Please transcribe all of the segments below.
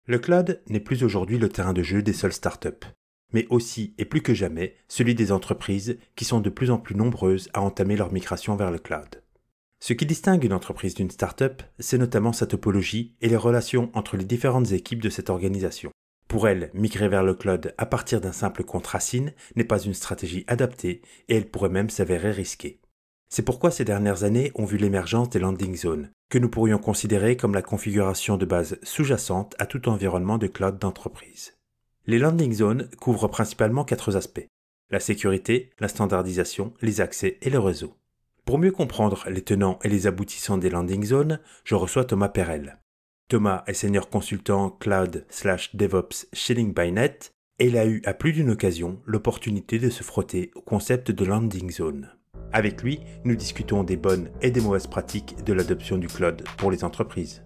Le cloud n'est plus aujourd'hui le terrain de jeu des seules startups, mais aussi et plus que jamais celui des entreprises qui sont de plus en plus nombreuses à entamer leur migration vers le cloud. Ce qui distingue une entreprise d'une startup, c'est notamment sa topologie et les relations entre les différentes équipes de cette organisation. Pour elle, migrer vers le cloud à partir d'un simple compte racine n'est pas une stratégie adaptée et elle pourrait même s'avérer risquée. C'est pourquoi ces dernières années ont vu l'émergence des landing zones, que nous pourrions considérer comme la configuration de base sous-jacente à tout environnement de cloud d'entreprise. Les landing zones couvrent principalement 4 aspects: la sécurité, la standardisation, les accès et le réseau. Pour mieux comprendre les tenants et les aboutissants des landing zones, je reçois Thomas Perel. Thomas est senior consultant cloud/DevOps chez Link by Net et il a eu à plus d'une occasion l'opportunité de se frotter au concept de landing zone. Avec lui, nous discutons des bonnes et des mauvaises pratiques de l'adoption du cloud pour les entreprises.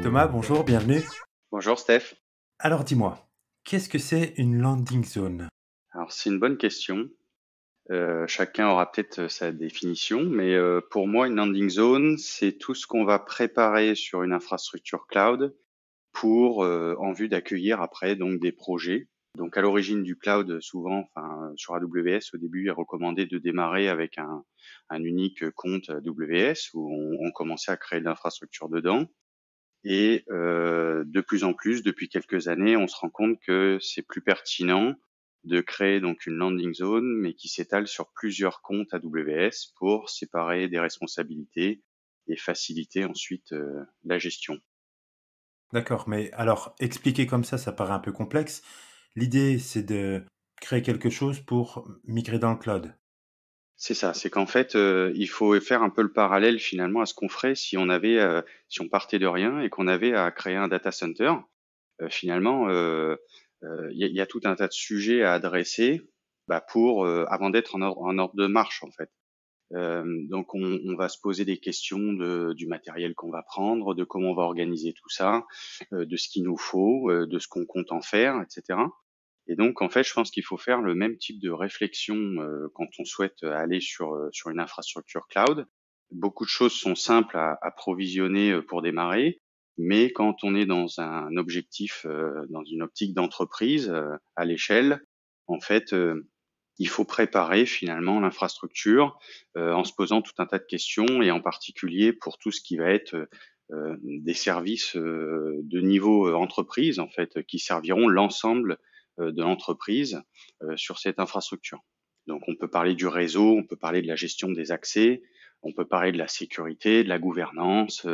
Thomas, bonjour, bienvenue. Bonjour Steph. Alors dis-moi, qu'est-ce que c'est une landing zone? Alors c'est une bonne question. Chacun aura peut-être sa définition, mais pour moi, une landing zone, c'est tout ce qu'on va préparer sur une infrastructure cloud pour en vue d'accueillir après donc des projets. Donc à l'origine du cloud, souvent, enfin sur AWS, au début, il est recommandé de démarrer avec un unique compte AWS où on commençait à créer de l'infrastructure dedans. Et de plus en plus, depuis quelques années, on se rend compte que c'est plus pertinent de créer donc une landing zone, mais qui s'étale sur plusieurs comptes AWS pour séparer des responsabilités et faciliter ensuite la gestion. D'accord, mais alors expliquer comme ça paraît un peu complexe. L'idée, c'est de créer quelque chose pour migrer dans le cloud. C'est ça, c'est qu'en fait, il faut faire un peu le parallèle finalement à ce qu'on ferait si on avait, si on partait de rien et qu'on avait à créer un data center. Finalement, il y a tout un tas de sujets à adresser, pour, avant d'être en ordre de marche, en fait. Donc on va se poser des questions du matériel qu'on va prendre, de comment on va organiser tout ça, de ce qu'il nous faut, de ce qu'on compte en faire, et cetera. Et donc en fait, je pense qu'il faut faire le même type de réflexion, quand on souhaite aller sur une infrastructure cloud. Beaucoup de choses sont simples à provisionner, pour démarrer, mais quand on est dans un objectif, dans une optique d'entreprise, à l'échelle, en fait, il faut préparer finalement l'infrastructure, en se posant tout un tas de questions et en particulier pour tout ce qui va être, des services, de niveau, entreprise en fait, qui serviront l'ensemble, de l'entreprise, sur cette infrastructure. Donc on peut parler du réseau, on peut parler de la gestion des accès, on peut parler de la sécurité, de la gouvernance,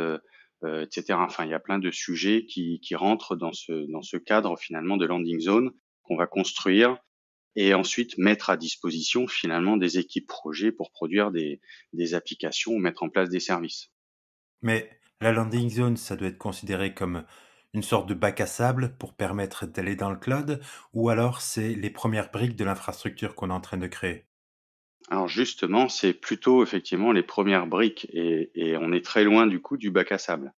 et cetera. Enfin, il y a plein de sujets qui rentrent dans ce cadre finalement de landing zone qu'on va construire et ensuite mettre à disposition finalement des équipes projets pour produire des applications ou mettre en place des services. Mais la landing zone, ça doit être considéré comme une sorte de bac à sable pour permettre d'aller dans le cloud, ou alors c'est les premières briques de l'infrastructure qu'on est en train de créer? Alors justement, c'est plutôt effectivement les premières briques et on est très loin du coup du bac à sable.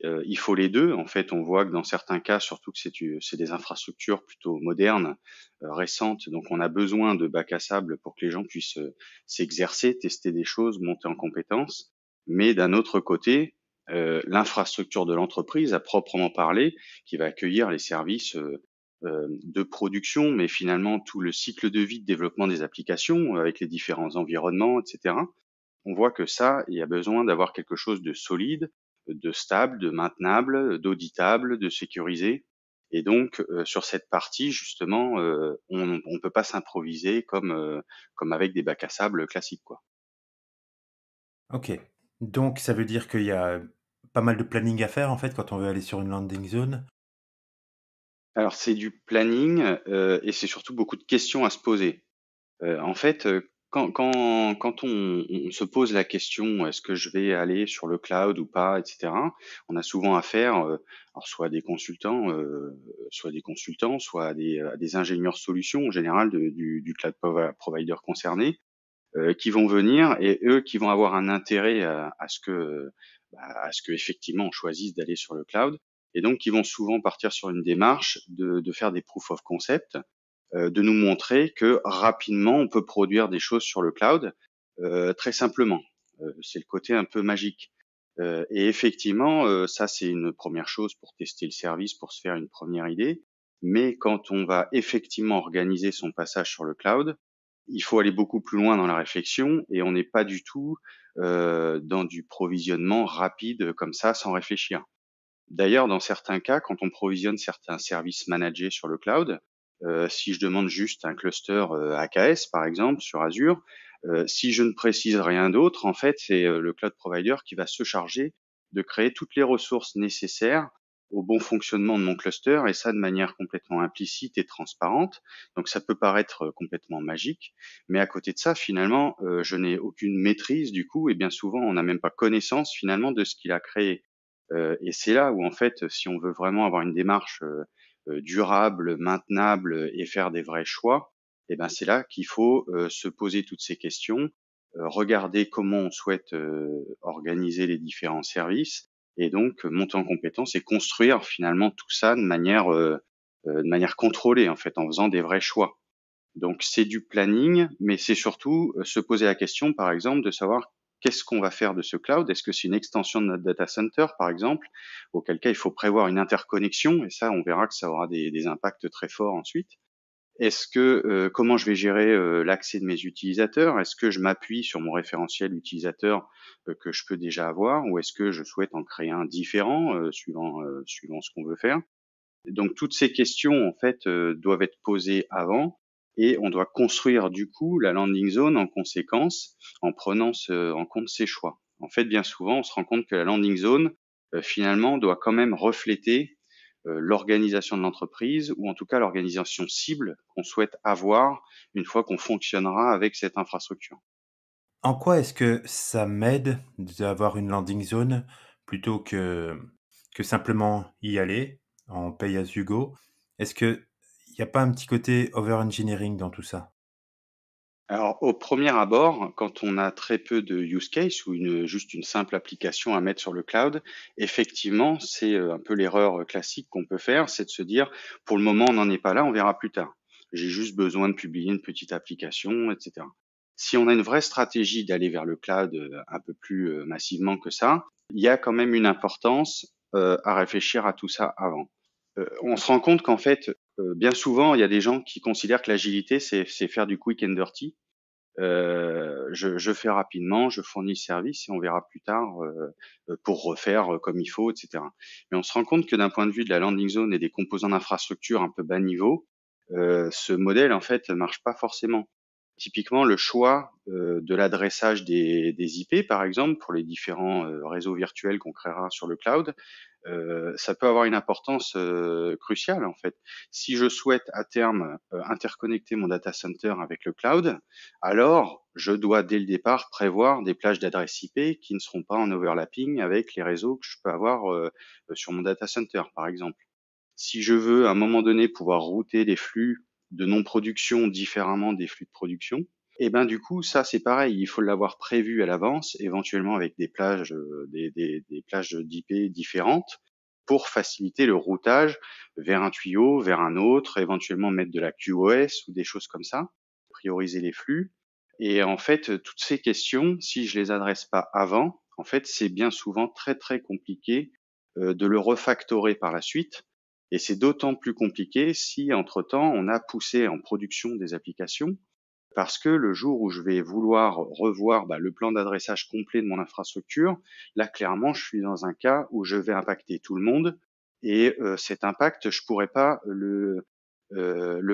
Il faut les 2. En fait, on voit que dans certains cas, surtout que c'est des infrastructures plutôt modernes, récentes, donc on a besoin de bac à sable pour que les gens puissent, s'exercer, tester des choses, monter en compétences. Mais d'un autre côté, l'infrastructure de l'entreprise à proprement parler, qui va accueillir les services, de production, mais finalement tout le cycle de vie de développement des applications, avec les différents environnements et cetera. On voit que ça, il y a besoin d'avoir quelque chose de solide, de stable, de maintenable, d'auditable, de sécurisé. Et donc, sur cette partie, justement, on peut pas s'improviser comme avec des bacs à sable classiques, quoi. OK. Donc ça veut dire qu'il y a pas mal de planning à faire, en fait, quand on veut aller sur une landing zone? Alors c'est du planning, et c'est surtout beaucoup de questions à se poser. En fait, Quand on se pose la question: «Est-ce que je vais aller sur le cloud ou pas?» et cetera, on a souvent affaire, alors soit des consultants, soit à des ingénieurs solutions en général du cloud provider concerné, qui vont venir et eux qui vont avoir un intérêt à ce qu'effectivement on choisisse d'aller sur le cloud et donc qui vont souvent partir sur une démarche de faire des proof of concept, de nous montrer que rapidement on peut produire des choses sur le cloud, très simplement. C'est le côté un peu magique, et effectivement, ça c'est une première chose pour tester le service, pour se faire une première idée. Mais quand on va effectivement organiser son passage sur le cloud, il faut aller beaucoup plus loin dans la réflexion et on n'est pas du tout, dans du provisionnement rapide, comme ça, sans réfléchir. D'ailleurs, dans certains cas, quand on provisionne certains services managés sur le cloud, si je demande juste un cluster, AKS par exemple sur Azure, si je ne précise rien d'autre, en fait, c'est, le cloud provider qui va se charger de créer toutes les ressources nécessaires au bon fonctionnement de mon cluster et ça de manière complètement implicite et transparente. Donc ça peut paraître, complètement magique, mais à côté de ça, finalement, je n'ai aucune maîtrise du coup et bien souvent on n'a même pas connaissance finalement de ce qu'il a créé. Et c'est là où en fait, si on veut vraiment avoir une démarche, durable, maintenable et faire des vrais choix, et ben, c'est là qu'il faut, se poser toutes ces questions, regarder comment on souhaite, organiser les différents services et donc monter en compétences et construire finalement tout ça de manière contrôlée en fait, en faisant des vrais choix. Donc c'est du planning, mais c'est surtout, se poser la question, par exemple, de savoir qu'est-ce qu'on va faire de ce cloud? Est-ce que c'est une extension de notre data center, par exemple? Auquel cas, il faut prévoir une interconnexion et ça, on verra que ça aura des impacts très forts ensuite. Est-ce que, comment je vais gérer, l'accès de mes utilisateurs? Est-ce que je m'appuie sur mon référentiel utilisateur, que je peux déjà avoir? Ou est-ce que je souhaite en créer un différent, suivant ce qu'on veut faire? Donc toutes ces questions en fait, doivent être posées avant et on doit construire du coup la landing zone en conséquence, en prenant en compte ces choix. En fait, bien souvent, on se rend compte que la landing zone, finalement doit quand même refléter, l'organisation de l'entreprise ou en tout cas l'organisation cible qu'on souhaite avoir une fois qu'on fonctionnera avec cette infrastructure. En quoi est-ce que ça m'aide d'avoir une landing zone plutôt que simplement y aller en pay as you go? Est-ce qu'il y a pas un petit côté over engineering dans tout ça? Alors, au premier abord, quand on a très peu de use case ou juste une simple application à mettre sur le cloud, effectivement, c'est un peu l'erreur classique qu'on peut faire, c'est de se dire, pour le moment, on n'en est pas là, on verra plus tard. J'ai juste besoin de publier une petite application, etc. Si on a une vraie stratégie d'aller vers le cloud un peu plus massivement que ça, il y a quand même une importance à réfléchir à tout ça avant. On se rend compte qu'en fait, bien souvent, il y a des gens qui considèrent que l'agilité, c'est faire du quick and dirty. Je fais rapidement, je fournis le service et on verra plus tard, pour refaire, comme il faut et cetera. Mais on se rend compte que d'un point de vue de la landing zone et des composants d'infrastructure un peu bas niveau, ce modèle, en fait, marche pas forcément. Typiquement, le choix, de l'adressage des IP, par exemple, pour les différents, réseaux virtuels qu'on créera sur le cloud, ça peut avoir une importance, cruciale, en fait. Si je souhaite à terme, interconnecter mon data center avec le cloud, alors je dois dès le départ prévoir des plages d'adresses IP qui ne seront pas en overlapping avec les réseaux que je peux avoir, sur mon data center, par exemple. Si je veux à un moment donné pouvoir router les flux de non-production différemment des flux de production, et ben, du coup, ça, c'est pareil, il faut l'avoir prévu à l'avance, éventuellement avec des plages, des plages d'IP différentes pour faciliter le routage vers un tuyau, vers un autre, éventuellement mettre de la QoS ou des choses comme ça, prioriser les flux. Et en fait, toutes ces questions, si je les adresse pas avant, en fait, c'est bien souvent très, très compliqué, de le refactorer par la suite et c'est d'autant plus compliqué si entre temps on a poussé en production des applications parce que le jour où je vais vouloir revoir, le plan d'adressage complet de mon infrastructure, là clairement je suis dans un cas où je vais impacter tout le monde et cet impact je pourrais pas le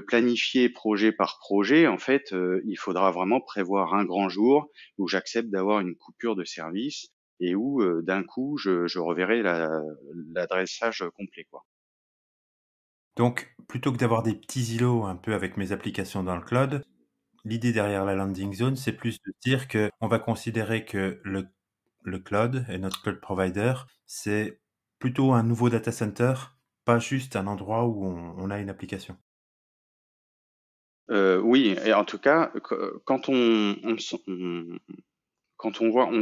planifier projet par projet. En fait, il faudra vraiment prévoir un grand jour où j'accepte d'avoir une coupure de service et où, d'un coup je reverrai l'adressage complet, quoi. Donc plutôt que d'avoir des petits îlots un peu avec mes applications dans le cloud, l'idée derrière la landing zone, c'est plus de dire qu'on va considérer que le cloud et notre cloud provider, c'est plutôt un nouveau data center, pas juste un endroit où on a une application. Oui et en tout cas, quand on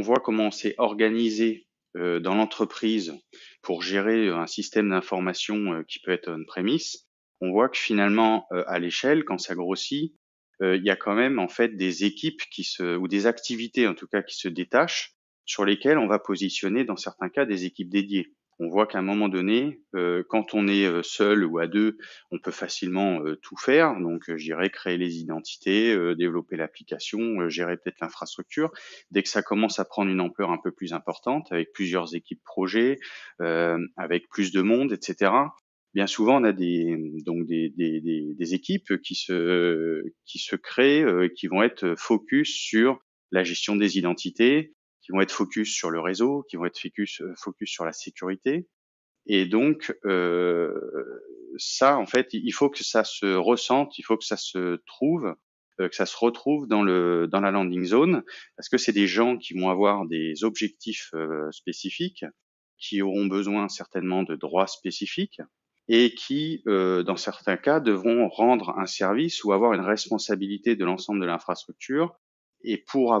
voit comment c'est organisé, dans l'entreprise pour gérer un système d'information, qui peut être on-premise, on voit que finalement, à l'échelle, quand ça grossit, il y a quand même en fait des équipes ou des activités en tout cas qui se détachent, sur lesquelles on va positionner dans certains cas des équipes dédiées. On voit qu'à un moment donné, quand on est, seul ou à 2, on peut facilement, tout faire. Donc, je dirais créer les identités, développer l'application, gérer peut-être l'infrastructure. Dès que ça commence à prendre une ampleur un peu plus importante, avec plusieurs équipes projets, avec plus de monde, et cetera, bien souvent, on a des équipes qui se créent, qui vont être focus sur la gestion des identités, qui vont être focus sur le réseau, qui vont être focus sur la sécurité et donc ça, en fait, il faut que ça se ressente, il faut que ça se trouve, que ça se retrouve dans la landing zone parce que c'est des gens qui vont avoir des objectifs, spécifiques, qui auront besoin certainement de droits spécifiques et qui, dans certains cas, devront rendre un service ou avoir une responsabilité de l'ensemble de l'infrastructure et pour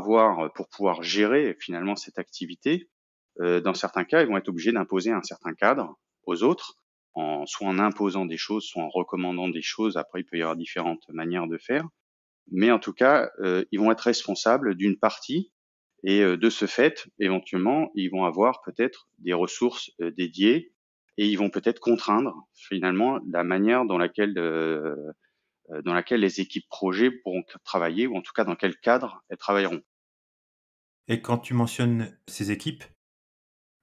pouvoir gérer finalement cette activité, dans certains cas, ils vont être obligés d'imposer un certain cadre aux autres, soit en imposant des choses, soit en recommandant des choses. Après, il peut y avoir différentes manières de faire. Mais en tout cas, ils vont être responsables d'une partie et de ce fait, éventuellement, ils vont avoir peut-être des ressources, dédiées et ils vont peut-être contraindre finalement la manière dans laquelle les équipes projets pourront travailler ou en tout cas dans quel cadre elles travailleront. Et quand tu mentionnes ces équipes,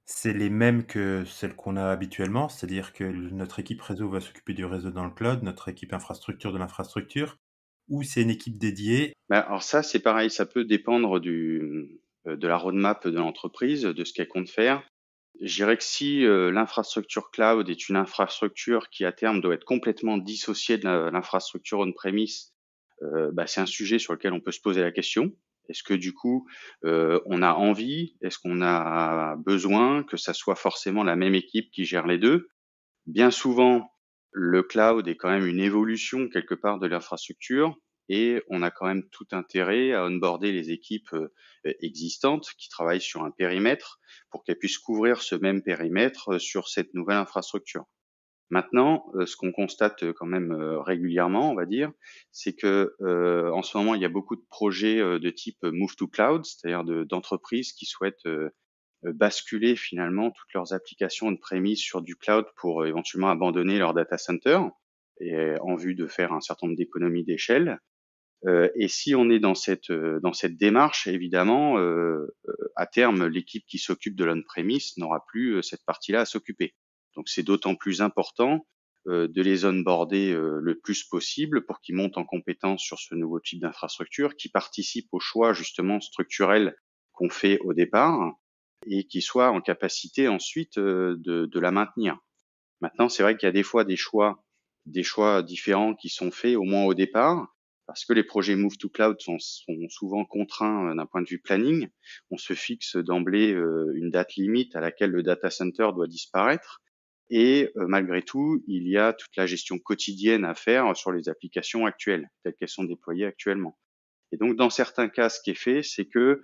c'est les mêmes que celles qu'on a habituellement, c'est-à-dire que notre équipe réseau va s'occuper du réseau dans le cloud, notre équipe infrastructure de l'infrastructure, ou c'est une équipe dédiée. Bah, alors ça, c'est pareil, ça peut dépendre de la roadmap de l'entreprise, de ce qu'elle compte faire. Je dirais que si, l'infrastructure cloud est une infrastructure qui, à terme, doit être complètement dissociée de l'infrastructure on-premise, bah, c'est un sujet sur lequel on peut se poser la question. Est-ce que du coup, on a envie, est-ce qu'on a besoin que ça soit forcément la même équipe qui gère les 2? Bien souvent, le cloud est quand même une évolution quelque part de l'infrastructure et on a quand même tout intérêt à onboarder les équipes, existantes qui travaillent sur un périmètre pour qu'elles puissent couvrir ce même périmètre, sur cette nouvelle infrastructure. Maintenant, ce qu'on constate, quand même, régulièrement, on va dire, c'est que, en ce moment, il y a beaucoup de projets, de type, move to cloud, c'est-à-dire d'entreprises qui souhaitent, basculer finalement toutes leurs applications on-premise sur du cloud pour, éventuellement abandonner leur data center et en vue de faire un certain nombre d'économies d'échelle. Et si on est dans cette démarche, évidemment, à terme, l'équipe qui s'occupe de l'on-premise n'aura plus, cette partie-là à s'occuper. Donc c'est d'autant plus important, de les onboarder, le plus possible pour qu'ils montent en compétence sur ce nouveau type d'infrastructure, qui participent au choix justement structurel qu'on fait au départ et qui soient en capacité ensuite, de la maintenir. Maintenant, c'est vrai qu'il y a des choix différents qui sont faits, au moins au départ, parce que les projets Move to Cloud sont souvent contraints, d'un point de vue planning. On se fixe d'emblée, une date limite à laquelle le data center doit disparaître et malgré tout, il y a toute la gestion quotidienne à faire sur les applications actuelles, telles qu'elles sont déployées actuellement. Et donc dans certains cas, ce qui est fait, c'est que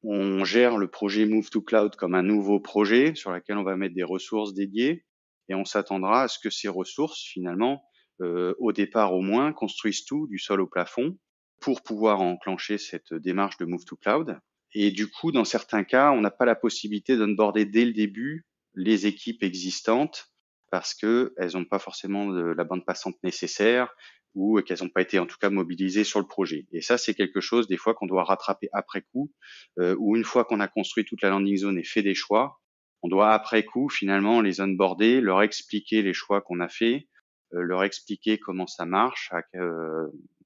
on gère le projet Move to Cloud comme un nouveau projet sur lequel on va mettre des ressources dédiées et on s'attendra à ce que ces ressources, finalement, au départ au moins, construisent tout du sol au plafond pour pouvoir enclencher cette démarche de Move to Cloud. Et du coup, dans certains cas, on n'a pas la possibilité d'onboarder dès le début les équipes existantes parce qu'elles n'ont pas forcément la bande passante nécessaire ou qu'elles n'ont pas été en tout cas mobilisées sur le projet. Et ça, c'est quelque chose des fois qu'on doit rattraper après coup, ou une fois qu'on a construit toute la landing zone et fait des choix, on doit après coup finalement les onboarder, leur expliquer les choix qu'on a faits, leur expliquer comment ça marche,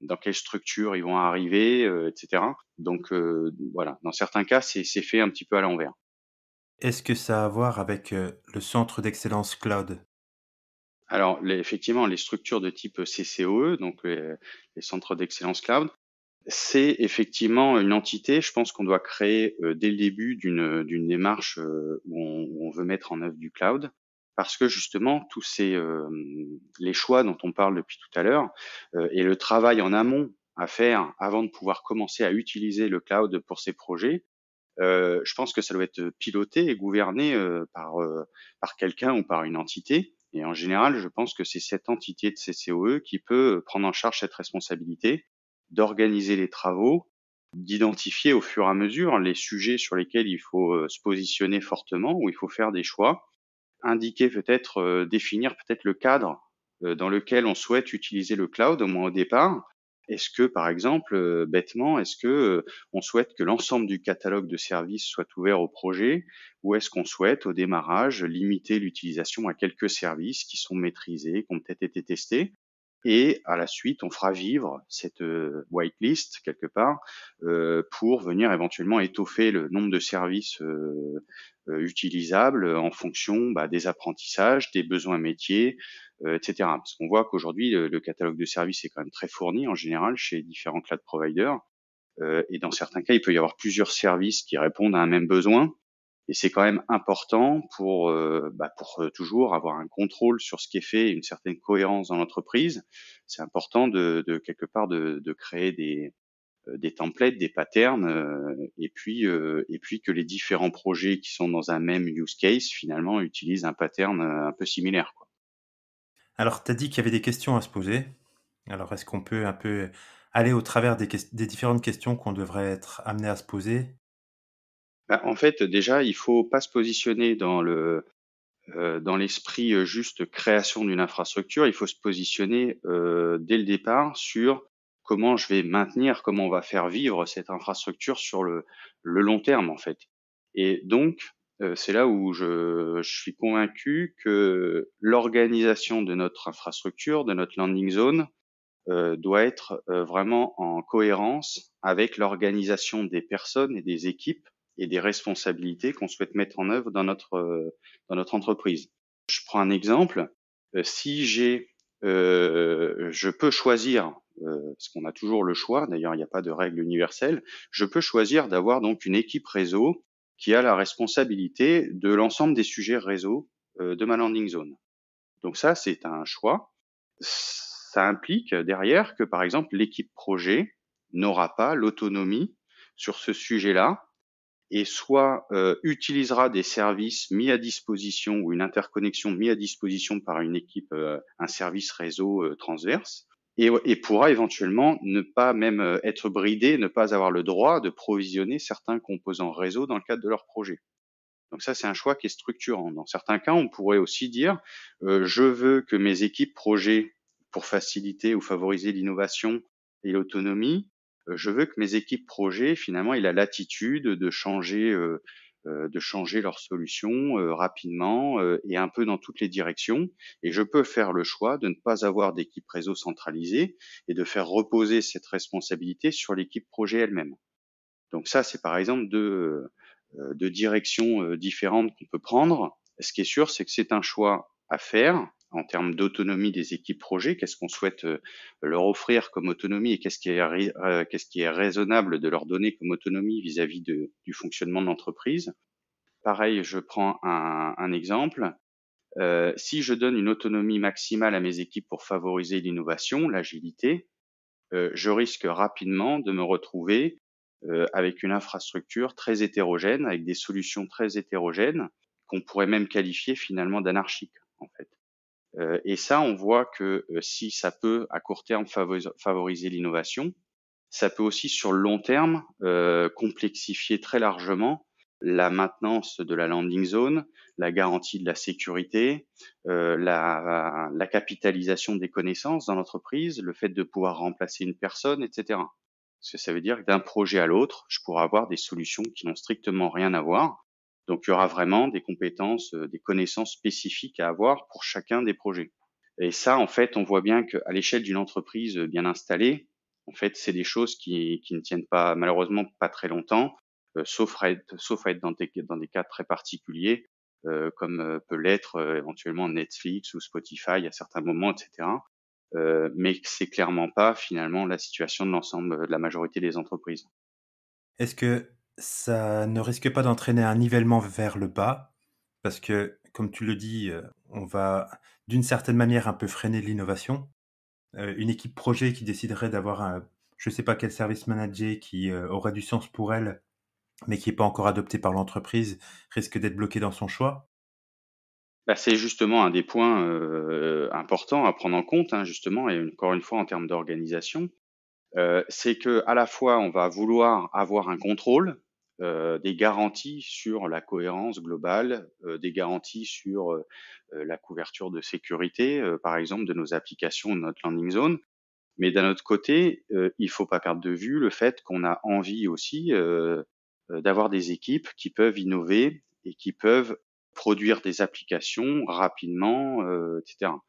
dans quelle structure ils vont arriver, etc. Donc voilà, dans certains cas, c'est fait un petit peu à l'envers. Est-ce que ça a à voir avec, le centre d'excellence cloud? Alors effectivement, les structures de type CCOE, donc les centres d'excellence cloud, C'est effectivement une entité, je pense qu'on doit créer, dès le début d'une démarche, où on veut mettre en œuvre du cloud. Parce que justement tous ces, les choix dont on parle depuis tout à l'heure, et le travail en amont à faire avant de pouvoir commencer à utiliser le cloud pour ces projets, je pense que ça doit être piloté et gouverné, par quelqu'un ou par une entité et en général, je pense que c'est cette entité de CCOE qui peut, prendre en charge cette responsabilité, d'organiser les travaux, d'identifier au fur et à mesure les sujets sur lesquels il faut, se positionner fortement, où il faut faire des choix, indiquer peut-être, définir peut-être le cadre, dans lequel on souhaite utiliser le cloud, au moins au départ. Est-ce que, par exemple, bêtement, est-ce que, on souhaite que l'ensemble du catalogue de services soit ouvert au projet? Ou est-ce qu'on souhaite, au démarrage, limiter l'utilisation à quelques services qui sont maîtrisés, qui ont peut-être été testés? Et à la suite, on fera vivre cette, whitelist quelque part, pour venir éventuellement étoffer le nombre de services, utilisables, en fonction, bah, des apprentissages, des besoins métiers, et cetera. Parce qu'on voit qu'aujourd'hui, le catalogue de services est quand même très fourni en général chez différents cloud providers, et dans certains cas, il peut y avoir plusieurs services qui répondent à un même besoin. Et c'est quand même important pour toujours avoir un contrôle sur ce qui est fait et une certaine cohérence dans l'entreprise. C'est important de quelque part de créer des templates, des patterns, et puis que les différents projets qui sont dans un même use case, finalement, utilisent un pattern, un peu similaire, quoi. Alors, tu as dit qu'il y avait des questions à se poser. Alors, est-ce qu'on peut un peu aller au travers des différentes questions qu'on devrait être amené à se poser? Bah, en fait, déjà, il faut pas se positionner dans l'esprit, juste création d'une infrastructure, il faut se positionner, dès le départ sur comment je vais maintenir, comment on va faire vivre cette infrastructure sur le long terme, en fait. Et donc, c'est là où je suis convaincu que l'organisation de notre infrastructure, de notre landing zone, doit être, vraiment en cohérence avec l'organisation des personnes et des équipes et des responsabilités qu'on souhaite mettre en œuvre dans notre entreprise. Je prends un exemple, si je peux choisir, parce qu'on a toujours le choix, d'ailleurs il n'y a pas de règle universelle, je peux choisir d'avoir donc une équipe réseau qui a la responsabilité de l'ensemble des sujets réseau, de ma landing zone. Donc ça, c'est un choix. Ça implique derrière que, par exemple, l'équipe projet n'aura pas l'autonomie sur ce sujet-là et soit, utilisera des services mis à disposition ou une interconnexion mis à disposition par une équipe, un service réseau, transverse et pourra éventuellement ne pas même, être bridé, ne pas avoir le droit de provisionner certains composants réseau dans le cadre de leur projet. Donc ça, c'est un choix qui est structurant. Dans certains cas, on pourrait aussi dire, je veux que mes équipes projets, pour faciliter ou favoriser l'innovation et l'autonomie, je veux que mes équipes projets, finalement, aient la latitude de changer leurs solutions, rapidement, et un peu dans toutes les directions. Et je peux faire le choix de ne pas avoir d'équipe réseau centralisée et de faire reposer cette responsabilité sur l'équipe projet elle-même. Donc ça, c'est par exemple 2 directions, différentes qu'on peut prendre. Ce qui est sûr, c'est que c'est un choix à faire en termes d'autonomie des équipes projets. Qu'est-ce qu'on souhaite, leur offrir comme autonomie et qu'est-ce qui est raisonnable de leur donner comme autonomie vis-à-vis du fonctionnement de l'entreprise. Pareil, je prends un exemple. Si je donne une autonomie maximale à mes équipes pour favoriser l'innovation, l'agilité, je risque rapidement de me retrouver, avec une infrastructure très hétérogène, avec des solutions très hétérogènes, qu'on pourrait même qualifier finalement d'anarchiques, en fait. Et ça, on voit que, si ça peut à court terme favoriser l'innovation, ça peut aussi sur le long terme, complexifier très largement la maintenance de la landing zone, la garantie de la sécurité, la capitalisation des connaissances dans l'entreprise, le fait de pouvoir remplacer une personne et cetera. Parce que ça veut dire que d'un projet à l'autre, je pourrais avoir des solutions qui n'ont strictement rien à voir. Donc il y aura vraiment des compétences, des connaissances spécifiques à avoir pour chacun des projets. Et ça, en fait, on voit bien qu'à l'échelle d'une entreprise, bien installée, en fait, c'est des choses qui ne tiennent pas malheureusement pas très longtemps, sauf à être dans des cas très particuliers, comme, peut l'être, éventuellement Netflix ou Spotify à certains moments et cetera. mais c'est clairement pas finalement la situation de l'ensemble de la majorité des entreprises. Est-ce que ça ne risque pas d'entraîner un nivellement vers le bas? Parce que, comme tu le dis, on va d'une certaine manière un peu freiner l'innovation. Une équipe projet qui déciderait d'avoir un je ne sais pas quel service manager qui, aurait du sens pour elle, mais qui est pas encore adopté par l'entreprise, risque d'être bloquée dans son choix. Bah, c'est justement un des points, importants à prendre en compte, hein, justement et encore une fois en termes d'organisation. C'est que à la fois, on va vouloir avoir un contrôle, des garanties sur la cohérence globale, des garanties sur, la couverture de sécurité, par exemple de nos applications, de notre landing zone. Mais d'un autre côté, il faut pas perdre de vue le fait qu'on a envie aussi, d'avoir des équipes qui peuvent innover et qui peuvent produire des applications rapidement, et cetera.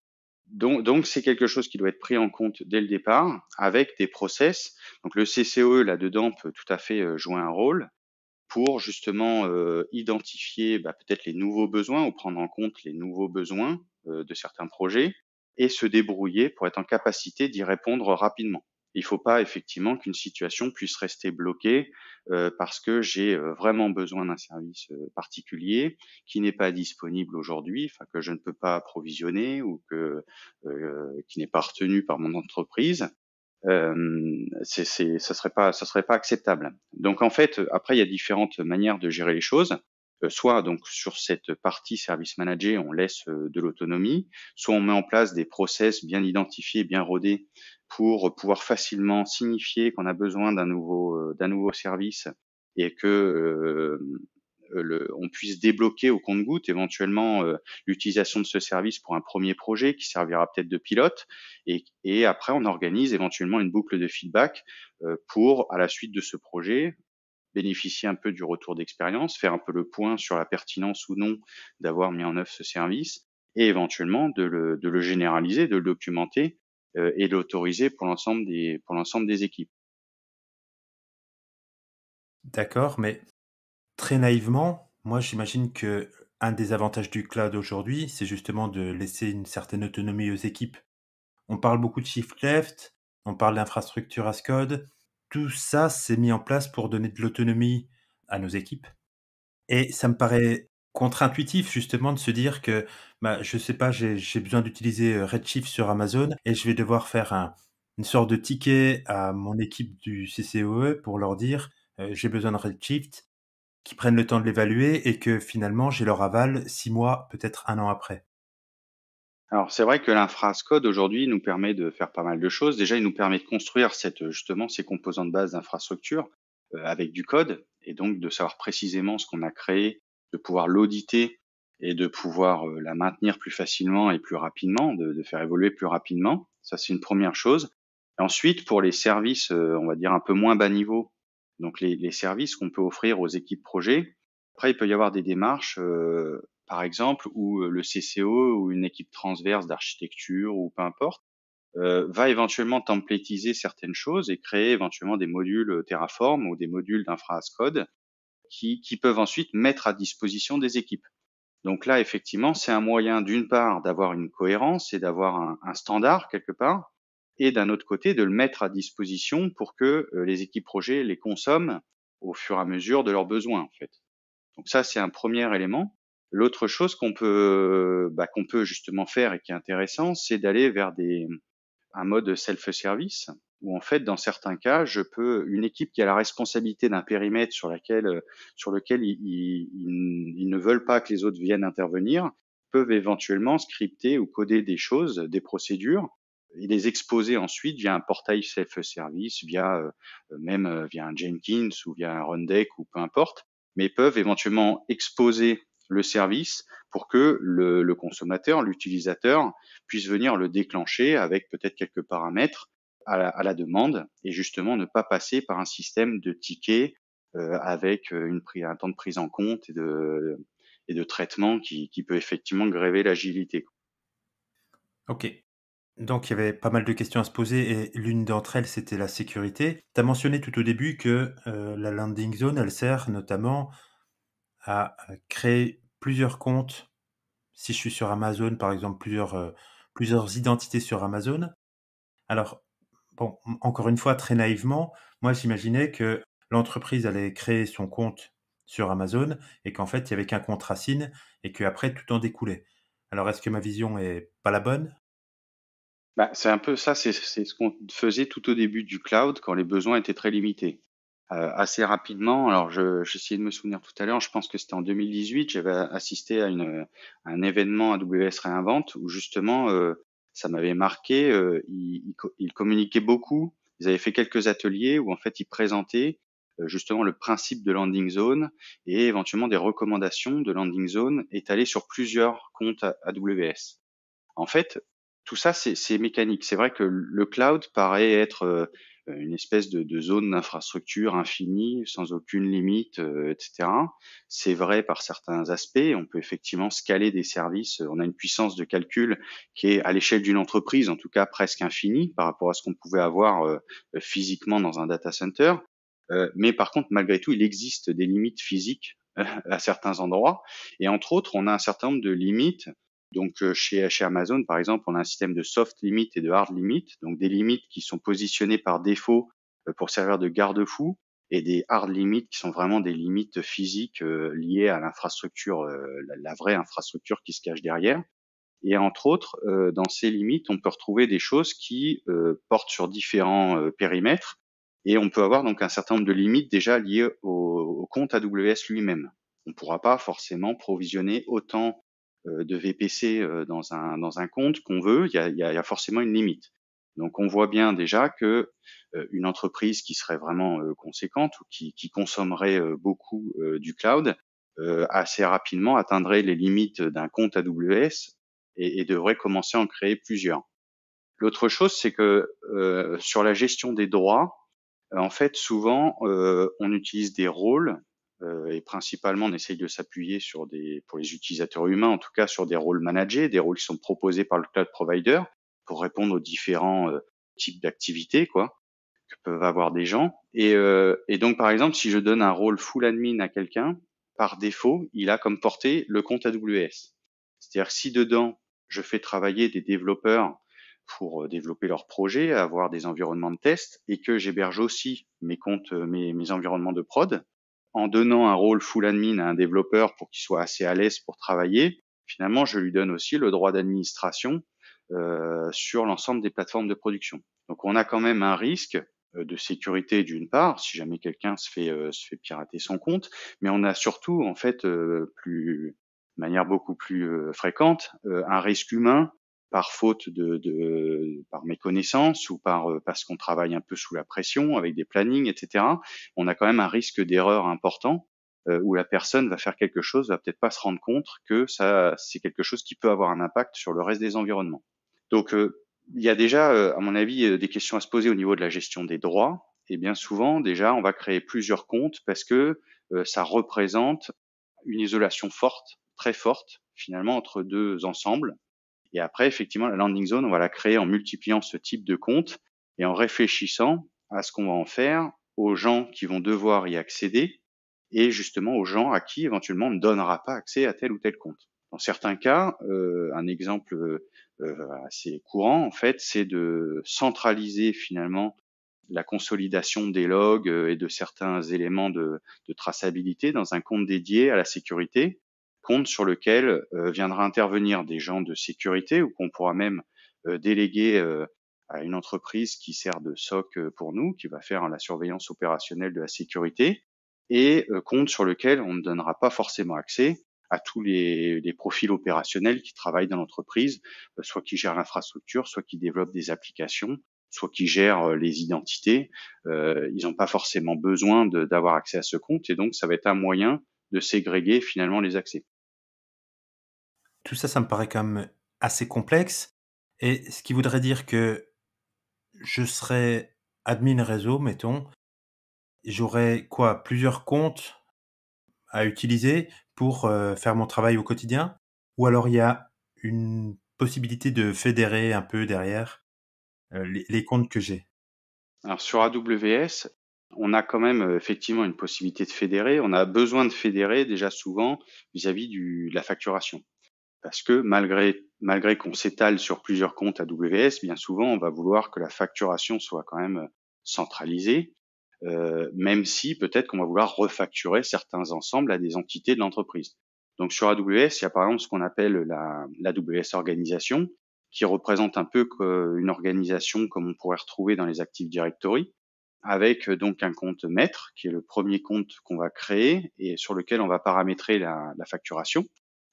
Donc c'est quelque chose qui doit être pris en compte dès le départ avec des process. Donc le CCOE là-dedans peut tout à fait, jouer un rôle pour justement, identifier, bah, peut-être les nouveaux besoins ou prendre en compte les nouveaux besoins, de certains projets et se débrouiller pour être en capacité d'y répondre rapidement. Il ne faut pas effectivement qu'une situation puisse rester bloquée, parce que j'ai, vraiment besoin d'un service, particulier qui n'est pas disponible aujourd'hui, enfin que je ne peux pas approvisionner ou qui n'est pas retenu par mon entreprise. Ça serait pas acceptable. Donc en fait, après il y a différentes manières de gérer les choses. Soit donc sur cette partie service manager, on laisse, de l'autonomie, soit on met en place des process bien identifiés, bien rodés pour pouvoir facilement signifier qu'on a besoin d'un nouveau service et que, on puisse débloquer au compte-gouttes éventuellement, l'utilisation de ce service pour un premier projet qui servira peut-être de pilote et après on organise éventuellement une boucle de feedback, pour à la suite de ce projet, bénéficier un peu du retour d'expérience, faire un peu le point sur la pertinence ou non d'avoir mis en œuvre ce service et éventuellement de le généraliser, de le documenter, et de l'autoriser pour l'ensemble des équipes. D'accord, mais très naïvement, moi j'imagine que un des avantages du cloud aujourd'hui, c'est justement de laisser une certaine autonomie aux équipes. On parle beaucoup de shift left, on parle d'infrastructure as code. Tout ça, c'est mis en place pour donner de l'autonomie à nos équipes. Et ça me paraît contre-intuitif justement de se dire que, bah, je sais pas, j'ai besoin d'utiliser, Redshift sur Amazon et je vais devoir faire une sorte de ticket à mon équipe du CCOE pour leur dire, «J'ai besoin de Redshift», qu'ils prennent le temps de l'évaluer et que finalement j'ai leur aval 6 mois, peut-être 1 an après. Alors c'est vrai que l'infra as code aujourd'hui nous permet de faire pas mal de choses. Déjà, il nous permet de construire justement ces composants de base d'infrastructure, avec du code et donc de savoir précisément ce qu'on a créé, de pouvoir l'auditer et de pouvoir, la maintenir plus facilement et plus rapidement, de faire évoluer plus rapidement. Ça, c'est une première chose. Et ensuite, pour les services, on va dire un peu moins bas niveau, donc les services qu'on peut offrir aux équipes projets, après il peut y avoir des démarches, par exemple, où, le CCO ou une équipe transverse d'architecture ou peu importe, va éventuellement templétiser certaines choses et créer éventuellement des modules, Terraform ou des modules d'infra as code qui peuvent ensuite mettre à disposition des équipes. Donc là, effectivement, c'est un moyen d'une part d'avoir une cohérence et d'avoir un standard quelque part et d'un autre côté de le mettre à disposition pour que, les équipes projets les consomment au fur et à mesure de leurs besoins, en fait. Donc ça, c'est un premier élément. L'autre chose qu'on peut justement faire et qui est intéressant, c'est d'aller vers un mode self-service où en fait, dans certains cas, une équipe qui a la responsabilité d'un périmètre sur lequel ils ne veulent pas que les autres viennent intervenir, peuvent éventuellement scripter ou coder des choses, des procédures et les exposer ensuite via un portail self-service, via un Jenkins ou via un Rundeck ou peu importe, mais peuvent éventuellement exposer le service pour que le consommateur, l'utilisateur, puisse venir le déclencher avec peut-être quelques paramètres à la demande et justement ne pas passer par un système de tickets, avec, un temps de prise en compte et de traitement qui peut effectivement grever l'agilité. OK. Donc il y avait pas mal de questions à se poser et l'une d'entre elles, c'était la sécurité. Tu as mentionné tout au début que, la landing zone, elle sert notamment à, créer plusieurs comptes. Si je suis sur Amazon, par exemple, plusieurs identités sur Amazon. Alors, bon, encore une fois, très naïvement, moi j'imaginais que l'entreprise allait créer son compte sur Amazon et qu'en fait, il y avait qu'un compte racine et qu'après tout en découlait. Alors est-ce que ma vision est pas la bonne? Bah, c'est un peu ça, c'est ce qu'on faisait tout au début du cloud quand les besoins étaient très limités. Assez rapidement, alors j'essayais de me souvenir tout à l'heure, je pense que c'était en 2018, j'avais assisté à un événement AWS Reinvent où justement, ça m'avait marqué, ils communiquaient beaucoup. Ils avaient fait quelques ateliers où en fait ils présentaient, justement le principe de landing zone et éventuellement des recommandations de landing zone étalées sur plusieurs comptes AWS. En fait, tout ça, c'est mécanique. C'est vrai que le cloud paraît être, une espèce de zone d'infrastructure infinie, sans aucune limite, et cetera. C'est vrai par certains aspects. On peut effectivement scaler des services. On a une puissance de calcul qui est à l'échelle d'une entreprise, en tout cas presque infinie par rapport à ce qu'on pouvait avoir, physiquement dans un data center. Mais par contre, malgré tout, il existe des limites physiques à certains endroits et entre autres, on a un certain nombre de limites donc, chez Amazon, par exemple, on a un système de soft limit et de hard limit, donc des limites qui sont positionnées par défaut, pour servir de garde-fou et des hard limits qui sont vraiment des limites physiques, liées à l'infrastructure, la vraie infrastructure qui se cache derrière et entre autres, dans ces limites, on peut retrouver des choses qui, portent sur différents, périmètres et on peut avoir donc un certain nombre de limites déjà liées au compte AWS lui-même. On ne pourra pas forcément provisionner autant, de VPC, dans un compte qu'on veut. Il y a forcément une limite. Donc on voit bien déjà que, une entreprise qui serait vraiment, conséquente ou qui consommerait, beaucoup, du cloud, assez rapidement atteindrait les limites d'un compte AWS et devrait commencer à en créer plusieurs. L'autre chose, c'est que, sur la gestion des droits, en fait, souvent, on utilise des rôles, et principalement, on essaye de s'appuyer sur des pour les utilisateurs humains, en tout cas, sur des rôles managés, des rôles qui sont proposés par le cloud provider pour répondre aux différents, types d'activités, quoi, que peuvent avoir des gens et donc, par exemple, si je donne un rôle full admin à quelqu'un, par défaut, il a comme portée le compte AWS. C'est-à-dire que si dedans, je fais travailler des développeurs pour, développer leurs projets, avoir des environnements de test et que j'héberge aussi mes comptes, mes environnements de prod, en donnant un rôle full admin à un développeur pour qu'il soit assez à l'aise pour travailler, finalement, je lui donne aussi le droit d'administration, sur l'ensemble des plateformes de production. Donc on a quand même un risque, de sécurité d'une part, si jamais quelqu'un se fait pirater son compte, mais on a surtout en fait, de manière beaucoup plus, fréquente, un risque humain par faute par méconnaissance ou parce qu'on travaille un peu sous la pression avec des plannings et cetera. On a quand même un risque d'erreur important, où la personne va faire quelque chose, va peut-être pas se rendre compte que ça c'est quelque chose qui peut avoir un impact sur le reste des environnements. Donc, il y a déjà, à mon avis, des questions à se poser au niveau de la gestion des droits et bien souvent, déjà, on va créer plusieurs comptes parce que, ça représente une isolation forte, très forte, finalement, entre 2 ensembles et après, effectivement, la landing zone, on va la créer en multipliant ce type de compte et en réfléchissant à ce qu'on va en faire, aux gens qui vont devoir y accéder et justement aux gens à qui éventuellement on ne donnera pas accès à tel ou tel compte. Dans certains cas, un exemple, assez courant en fait, c'est de centraliser finalement la consolidation des logs, et de certains éléments de traçabilité dans un compte dédié à la sécurité, compte sur lequel, viendra intervenir des gens de sécurité ou qu'on pourra même, déléguer, à une entreprise qui sert de SOC, pour nous, qui va faire la surveillance opérationnelle de la sécurité et compte sur lequel on ne donnera pas forcément accès à tous les profils opérationnels qui travaillent dans l'entreprise, soit qui gèrent l'infrastructure, soit qui développent des applications, soit qui gèrent, les identités. Ils n'ont pas forcément besoin d'avoir accès à ce compte et donc ça va être un moyen de ségréguer finalement les accès. Tout ça, ça me paraît quand même assez complexe et ce qui voudrait dire que je serais admin réseau, mettons, j'aurais quoi? Plusieurs comptes à utiliser pour, faire mon travail au quotidien? Ou alors il y a une possibilité de fédérer un peu derrière, les comptes que j'ai? Alors sur AWS, on a quand même, effectivement une possibilité de fédérer. On a besoin de fédérer déjà souvent vis-à-vis de la facturation. Parce que malgré malgré qu'on s'étale sur plusieurs comptes AWS, bien souvent, on va vouloir que la facturation soit quand même centralisée, même si peut-être qu'on va vouloir refacturer certains ensembles à des entités de l'entreprise. Donc sur AWS, il y a par exemple ce qu'on appelle l'AWS organisation, qui représente un peu une organisation comme on pourrait retrouver dans les Active Directory, avec donc un compte maître, qui est le premier compte qu'on va créer et sur lequel on va paramétrer la facturation,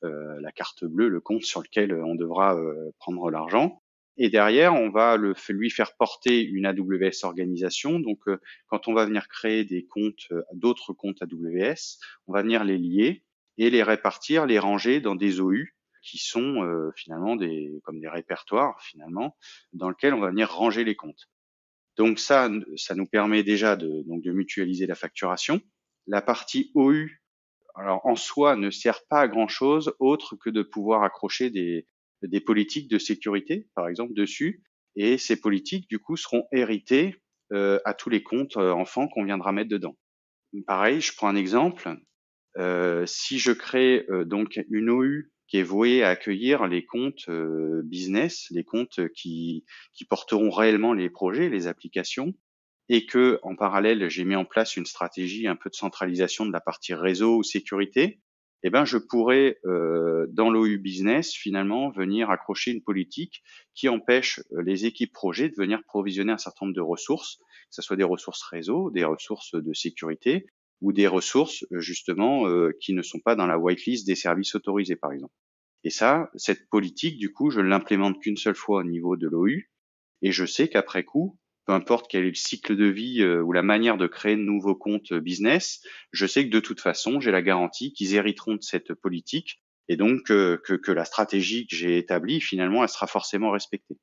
la carte bleue, le compte sur lequel on devra prendre l'argent. Et derrière, on va lui faire porter une AWS organisation. Donc, quand on va venir créer des comptes, d'autres comptes AWS, on va venir les lier et les répartir, les ranger dans des OU qui sont finalement comme des répertoires finalement, dans lesquels on va venir ranger les comptes. Donc ça nous permet déjà de mutualiser la facturation. La partie OU, alors en soi, ne sert pas à grand chose autre que de pouvoir accrocher des politiques de sécurité, par exemple, dessus. Et ces politiques, du coup, seront héritées à tous les comptes enfants qu'on viendra mettre dedans. Pareil, je prends un exemple. Si je crée donc une OU qui est vouée à accueillir les comptes business, les comptes qui porteront réellement les projets, les applications, et que en parallèle j'ai mis en place une stratégie un peu de centralisation de la partie réseau ou sécurité, eh ben je pourrais dans l'OU business finalement venir accrocher une politique qui empêche les équipes projets de venir provisionner un certain nombre de ressources, que ce soit des ressources réseau, des ressources de sécurité ou des ressources justement qui ne sont pas dans la whitelist des services autorisés par exemple. Et ça, cette politique, du coup, je ne l'implémente qu'une seule fois au niveau de l'OU, et je sais qu'après coup, peu importe quel est le cycle de vie ou la manière de créer de nouveaux comptes business, je sais que de toute façon, j'ai la garantie qu'ils hériteront de cette politique et donc que la stratégie que j'ai établie, finalement, elle sera forcément respectée.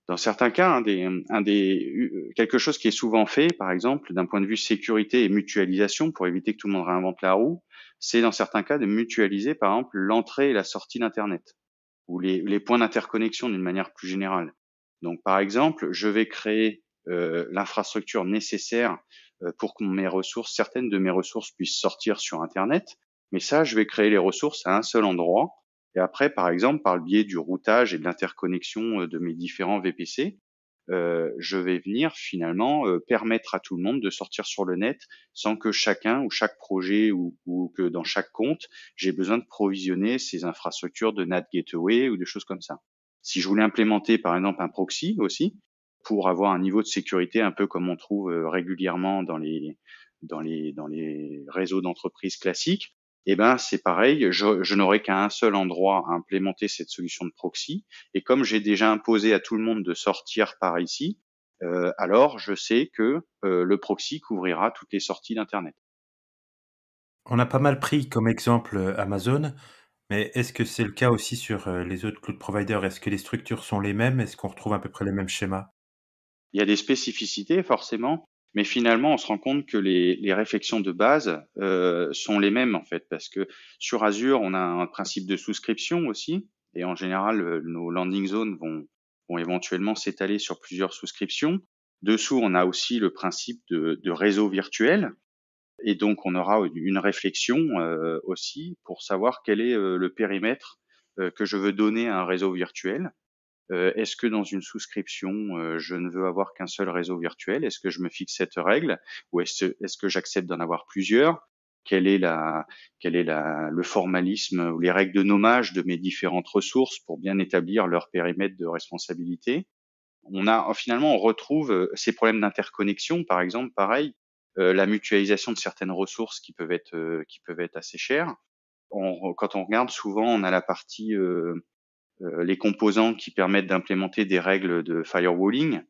Dans certains cas, quelque chose qui est souvent fait, par exemple, d'un point de vue sécurité et mutualisation, pour éviter que tout le monde réinvente la roue, c'est dans certains cas de mutualiser, par exemple, l'entrée et la sortie d'Internet ou les points d'interconnexion d'une manière plus générale. Donc, par exemple, je vais créer l'infrastructure nécessaire pour que certaines de mes ressources puissent sortir sur Internet. Mais ça, je vais créer les ressources à un seul endroit. Et après, par exemple, par le biais du routage et de l'interconnexion de mes différents VPC, je vais venir finalement permettre à tout le monde de sortir sur le net sans que chacun ou chaque projet ou que dans chaque compte, j'ai besoin de provisionner ces infrastructures de NAT Gateway ou des choses comme ça. Si je voulais implémenter par exemple un proxy aussi, pour avoir un niveau de sécurité un peu comme on trouve régulièrement dans les réseaux d'entreprises classiques, eh ben c'est pareil, je n'aurai qu'à un seul endroit à implémenter cette solution de proxy. Et comme j'ai déjà imposé à tout le monde de sortir par ici, alors je sais que le proxy couvrira toutes les sorties d'Internet. On a pas mal pris comme exemple Amazon, mais est-ce que c'est le cas aussi sur les autres cloud providers? Est-ce que les structures sont les mêmes? Est-ce qu'on retrouve à peu près les mêmes schémas? Il y a des spécificités forcément, mais finalement on se rend compte que les réflexions de base sont les mêmes en fait, parce que sur Azure on a un principe de souscription aussi, et en général nos landing zones vont éventuellement s'étaler sur plusieurs souscriptions. Dessous on a aussi le principe de réseau virtuel, et donc on aura une réflexion aussi pour savoir quel est le périmètre que je veux donner à un réseau virtuel. Est-ce que dans une souscription, je ne veux avoir qu'un seul réseau virtuel? Est-ce que je me fixe cette règle? Ou est-ce que j'accepte d'en avoir plusieurs? Quelle est la quel est la le formalisme ou les règles de nommage de mes différentes ressources pour bien établir leur périmètre de responsabilité? Finalement, on retrouve, ces problèmes d'interconnexion, par exemple, pareil, la mutualisation de certaines ressources qui peuvent être assez chères. Quand on regarde souvent, on a la partie, les composants qui permettent d'implémenter des règles de firewalling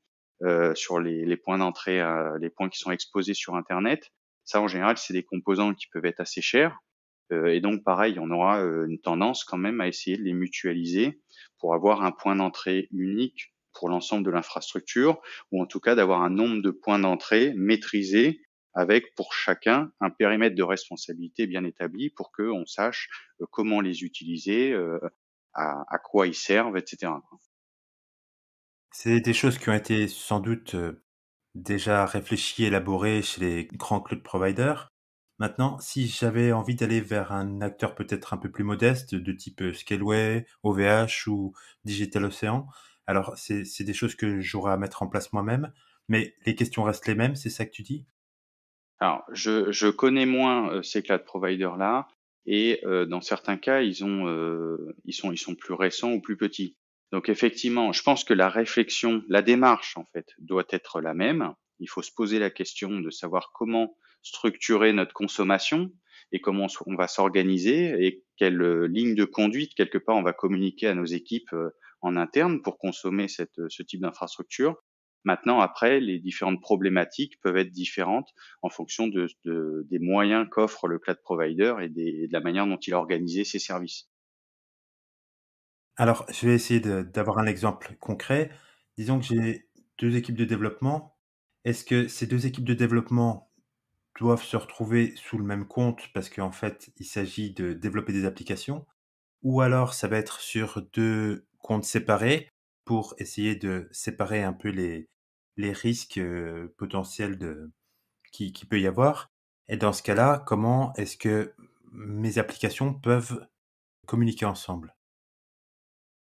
sur les points d'entrée, les points qui sont exposés sur Internet. Ça, en général, c'est des composants qui peuvent être assez chers. Et donc, pareil, on aura une tendance quand même à essayer de les mutualiser pour avoir un point d'entrée unique pour l'ensemble de l'infrastructure, ou en tout cas d'avoir un nombre de points d'entrée maîtrisé avec pour chacun un périmètre de responsabilité bien établi pour qu'on sache comment les utiliser, à quoi ils servent, et cetera, quoi. C'est des choses qui ont été sans doute déjà réfléchies, élaborées chez les grands cloud providers. Maintenant, si j'avais envie d'aller vers un acteur peut-être un peu plus modeste, de type Scaleway, OVH ou Digital Ocean, alors c'est des choses que j'aurais à mettre en place moi-même, mais les questions restent les mêmes, c'est ça que tu dis? Alors, je connais moins ces cloud providers-là et dans certains cas, ils sont plus récents ou plus petits. Donc effectivement, je pense que la réflexion, la démarche en fait, doit être la même. Il faut se poser la question de savoir comment structurer notre consommation et comment on va s'organiser et quelle ligne de conduite quelque part on va communiquer à nos équipes en interne pour consommer ce type d'infrastructure. Maintenant, après, les différentes problématiques peuvent être différentes en fonction des moyens qu'offre le cloud provider et de la manière dont il a organisé ses services. Alors, je vais essayer d'avoir un exemple concret. Disons que j'ai 2 équipes de développement. Est-ce que ces 2 équipes de développement doivent se retrouver sous le même compte parce qu'en fait, il s'agit de développer des applications? Ou alors ça va être sur 2 comptes séparés pour essayer de séparer un peu les risques, potentiels de qui peut y avoir? Et dans ce cas-là, comment est-ce que mes applications peuvent communiquer ensemble?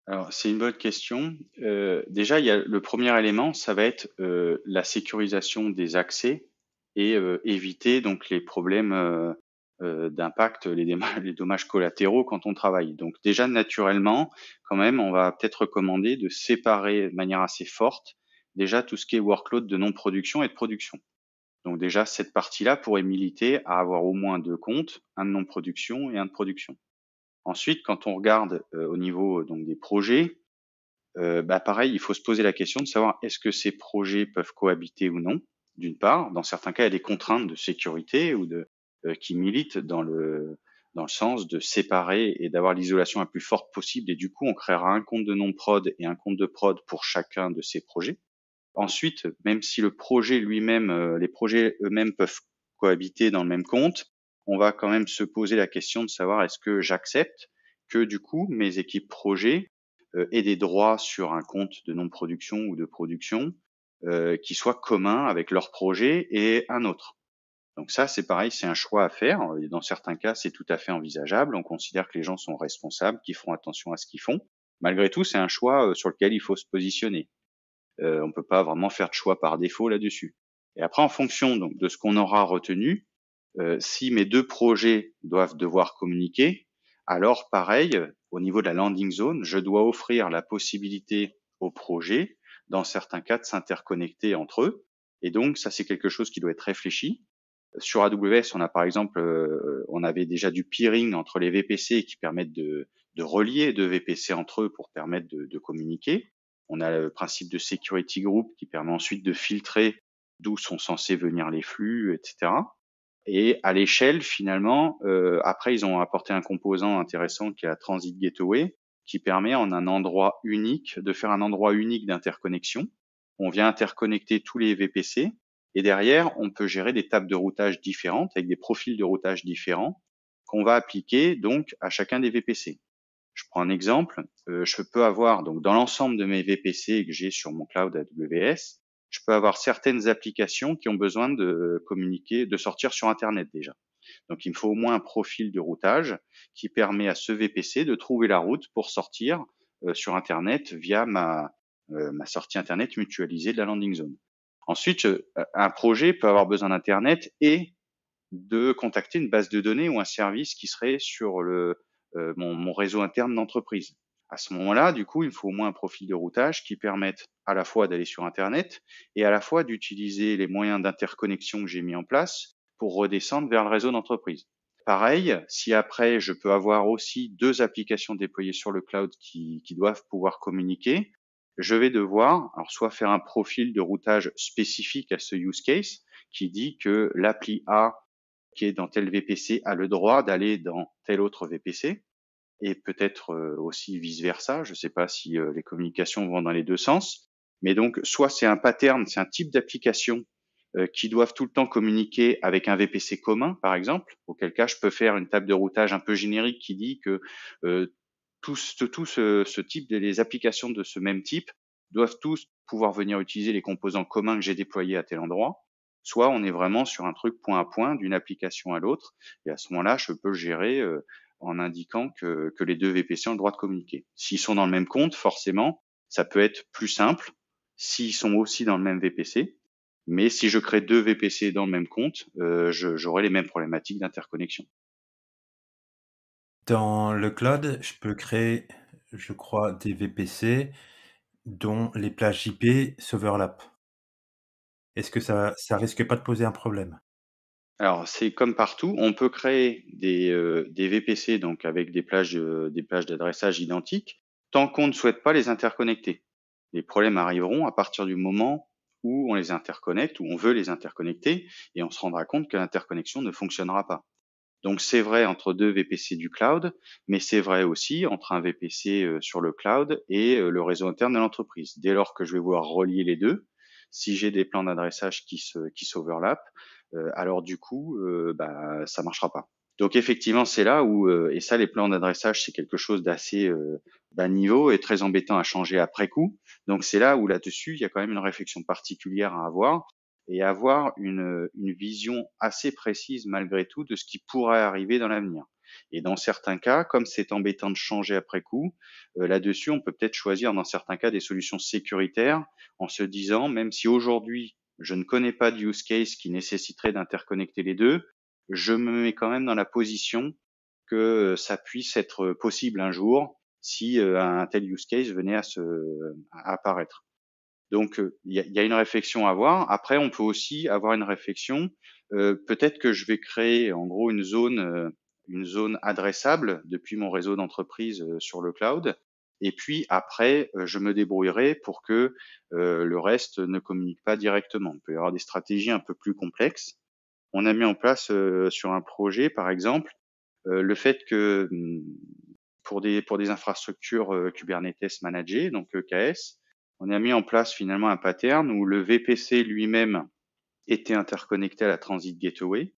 Alors, c'est une bonne question. Déjà, il y a le premier élément, ça va être la sécurisation des accès et éviter donc les problèmes d'impact, les dommages collatéraux quand on travaille. Donc déjà, naturellement, quand même, on va peut-être recommander de séparer de manière assez forte déjà tout ce qui est workload de non-production et de production. Donc déjà, cette partie-là pourrait militer à avoir au moins 2 comptes, un de non-production et un de production. Ensuite, quand on regarde, au niveau, donc des projets, bah, pareil, il faut se poser la question de savoir est-ce que ces projets peuvent cohabiter ou non, d'une part. Dans certains cas, il y a des contraintes de sécurité ou qui militent dans le sens de séparer et d'avoir l'isolation la plus forte possible et du coup, on créera un compte de non-prod et un compte de prod pour chacun de ces projets. Ensuite, même si le projet lui-même, les projets eux-mêmes peuvent cohabiter dans le même compte, on va quand même se poser la question de savoir est-ce que j'accepte que du coup mes équipes projets, aient des droits sur un compte de non-production ou de production, qui soit commun avec leur projet et un autre. Donc ça, c'est pareil, c'est un choix à faire et dans certains cas, c'est tout à fait envisageable. On considère que les gens sont responsables, qu'ils feront attention à ce qu'ils font. Malgré tout, c'est un choix, sur lequel il faut se positionner. On peut pas vraiment faire de choix par défaut là-dessus. Et après, en fonction donc de ce qu'on aura retenu, si mes 2 projets doivent devoir communiquer, alors pareil, au niveau de la landing zone, je dois offrir la possibilité aux projets, dans certains cas, de s'interconnecter entre eux. Et donc ça, c'est quelque chose qui doit être réfléchi. Sur AWS, on a par exemple, on avait déjà du peering entre les VPC qui permettent de relier 2 VPC entre eux pour permettre de communiquer. On a le principe de security group qui permet ensuite de filtrer d'où sont censés venir les flux, et cetera. Et à l'échelle, finalement, après, ils ont apporté un composant intéressant qui est la Transit Gateway, qui permet en un endroit unique de faire un endroit unique d'interconnexion. On vient interconnecter tous les VPC et derrière, on peut gérer des tables de routage différentes avec des profils de routage différents qu'on va appliquer donc à chacun des VPC. Je prends un exemple, je peux avoir donc dans l'ensemble de mes VPC que j'ai sur mon cloud AWS, je peux avoir certaines applications qui ont besoin de communiquer, de sortir sur internet déjà. Donc il me faut au moins un profil de routage qui permet à ce VPC de trouver la route pour sortir, sur internet via ma sortie internet mutualisée de la landing zone. Ensuite, un projet peut avoir besoin d'internet et de contacter une base de données ou un service qui serait sur mon réseau interne d'entreprise. À ce moment-là, du coup, il me faut au moins un profil de routage qui permette à la fois d'aller sur Internet et à la fois d'utiliser les moyens d'interconnexion que j'ai mis en place pour redescendre vers le réseau d'entreprise. Pareil, si après je peux avoir aussi 2 applications déployées sur le cloud qui doivent pouvoir communiquer, je vais devoir alors soit faire un profil de routage spécifique à ce use case qui dit que l'appli A qui est dans tel VPC a le droit d'aller dans tel autre VPC et peut-être aussi vice versa. Je ne sais pas si les communications vont dans les deux sens, mais donc soit c'est un pattern, c'est un type d'application qui doivent tout le temps communiquer avec un VPC commun, par exemple, auquel cas je peux faire une table de routage un peu générique qui dit que tout ce type, les applications de ce même type doivent tous pouvoir venir utiliser les composants communs que j'ai déployés à tel endroit. soit on est vraiment sur un truc point à point d'une application à l'autre. Et à ce moment-là, je peux le gérer en indiquant que les deux VPC ont le droit de communiquer. S'ils sont dans le même compte, forcément, ça peut être plus simple s'ils sont aussi dans le même VPC. Mais si je crée deux VPC dans le même compte, j'aurai les mêmes problématiques d'interconnexion. Dans le cloud, je peux créer, je crois, des VPC dont les plages IP s'overlappent. Est-ce que ça risque pas de poser un problème? Alors, c'est comme partout, on peut créer des VPC donc avec des plages d'adressage identiques, tant qu'on ne souhaite pas les interconnecter. Les problèmes arriveront à partir du moment où on les interconnecte, où on veut les interconnecter, et on se rendra compte que l'interconnexion ne fonctionnera pas. Donc c'est vrai entre deux VPC du cloud, mais c'est vrai aussi entre un VPC sur le cloud et le réseau interne de l'entreprise. Dès lors que je vais vouloir relier les deux, si j'ai des plans d'adressage qui s'overlappent, alors du coup, ça marchera pas. Donc effectivement, c'est là où et ça, les plans d'adressage, c'est quelque chose d'assez bas niveau et très embêtant à changer après coup. Donc c'est là où là-dessus, il y a quand même une réflexion particulière à avoir et avoir une vision assez précise malgré tout de ce qui pourrait arriver dans l'avenir. Et dans certains cas, comme c'est embêtant de changer après coup, là-dessus, on peut peut-être choisir dans certains cas des solutions sécuritaires en se disant, même si aujourd'hui je ne connais pas de use case qui nécessiterait d'interconnecter les deux, je me mets quand même dans la position que ça puisse être possible un jour si un tel use case venait à apparaître. Donc, il y a une réflexion à avoir. Après, on peut aussi avoir une réflexion, peut-être que je vais créer en gros une zone adressable depuis mon réseau d'entreprise, sur le cloud et puis après, je me débrouillerai pour que, le reste ne communique pas directement. Il peut y avoir des stratégies un peu plus complexes. On a mis en place, sur un projet, par exemple, le fait que, pour des infrastructures, Kubernetes managées, donc EKS, on a mis en place finalement un pattern où le VPC lui-même était interconnecté à la Transit Gateway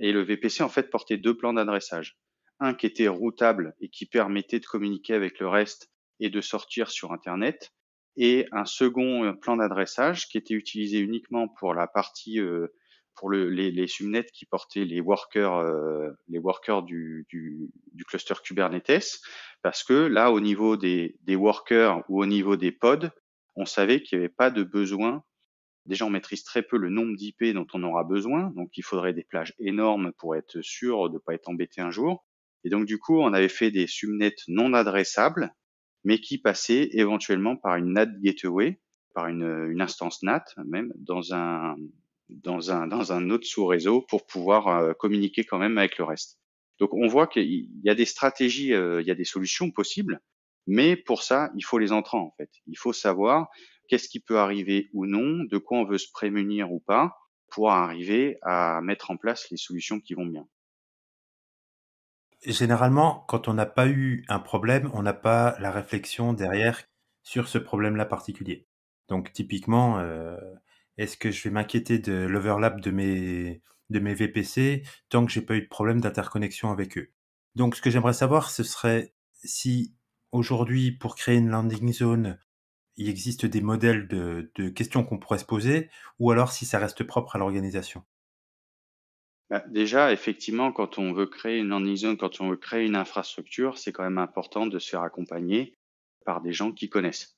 et le VPC en fait portait 2 plans d'adressage. Un qui était routable et qui permettait de communiquer avec le reste et de sortir sur internet et un second, plan d'adressage qui était utilisé uniquement pour la partie, pour les subnets qui portaient les workers du cluster Kubernetes. Parce que là, au niveau des workers ou au niveau des pods, on savait qu'il n'y avait pas de besoin. Déjà, on maîtrise très peu le nombre d'IP dont on aura besoin, donc il faudrait des plages énormes pour être sûr de ne pas être embêté un jour. Et donc du coup, on avait fait des subnets non adressables, mais qui passaient éventuellement par une NAT gateway, par une instance NAT même, dans un autre sous-réseau pour pouvoir communiquer quand même avec le reste. Donc on voit qu'il y a des stratégies, il y a des solutions possibles, mais pour ça, il faut les entrants en fait. Il faut savoir qu'est-ce qui peut arriver ou non, de quoi on veut se prémunir ou pas, pour arriver à mettre en place les solutions qui vont bien. Généralement, quand on n'a pas eu un problème, on n'a pas la réflexion derrière sur ce problème-là particulier. Donc typiquement, est-ce que je vais m'inquiéter de l'overlap de mes VPC tant que j'ai pas eu de problème d'interconnexion avec eux? Donc ce que j'aimerais savoir, ce serait si aujourd'hui, pour créer une landing zone, il existe des modèles de questions qu'on pourrait se poser ou alors si ça reste propre à l'organisation? Bah, déjà, effectivement, quand on veut créer une landing zone, quand on veut créer une infrastructure, c'est quand même important de se faire accompagner par des gens qui connaissent.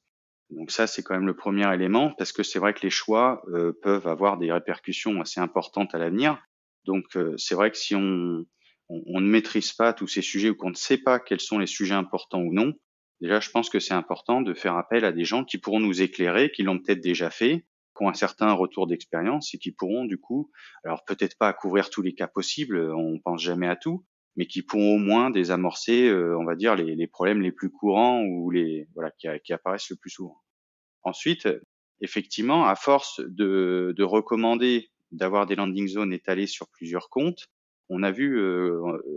Donc ça, c'est quand même le premier élément, parce que c'est vrai que les choix peuvent avoir des répercussions assez importantes à l'avenir. Donc c'est vrai que si on ne maîtrise pas tous ces sujets ou qu'on ne sait pas quels sont les sujets importants ou non, déjà, je pense que c'est important de faire appel à des gens qui pourront nous éclairer, qui l'ont peut-être déjà fait, qui ont un certain retour d'expérience et qui pourront du coup, alors peut-être pas couvrir tous les cas possibles, on pense jamais à tout, mais qui pourront au moins désamorcer, on va dire les problèmes les plus courants ou les voilà qui apparaissent le plus souvent. Ensuite, effectivement, à force de recommander d'avoir des landing zones étalées sur plusieurs comptes, on a vu,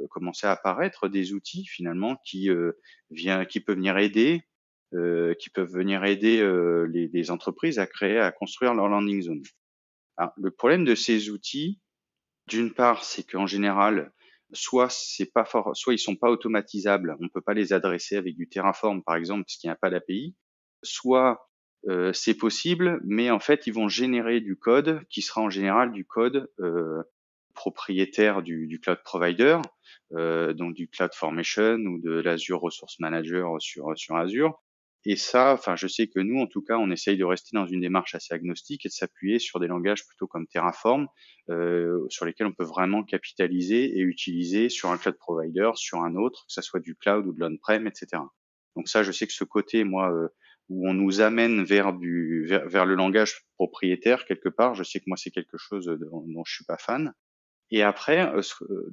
commencer à apparaître des outils finalement qui peuvent venir aider, les entreprises à construire leur landing zone. Alors le problème de ces outils, d'une part, c'est qu'en général, soit ils sont pas automatisables, on peut pas les adresser avec du Terraform par exemple, puisqu'il n'y a pas d'API, soit C'est possible, mais en fait, ils vont générer du code qui sera en général du code, propriétaire du cloud provider, donc du CloudFormation ou de l'Azure Resource Manager sur Azure. Et ça, enfin, je sais que nous, en tout cas, on essaye de rester dans une démarche assez agnostique et de s'appuyer sur des langages plutôt comme Terraform, sur lesquels on peut vraiment capitaliser et utiliser sur un cloud provider, sur un autre, que ça soit du cloud ou de l'on-prem, et cetera. Donc ça, je sais que ce côté, moi, où on nous amène vers le langage propriétaire quelque part, je sais que moi, c'est quelque chose dont je suis pas fan. Et après,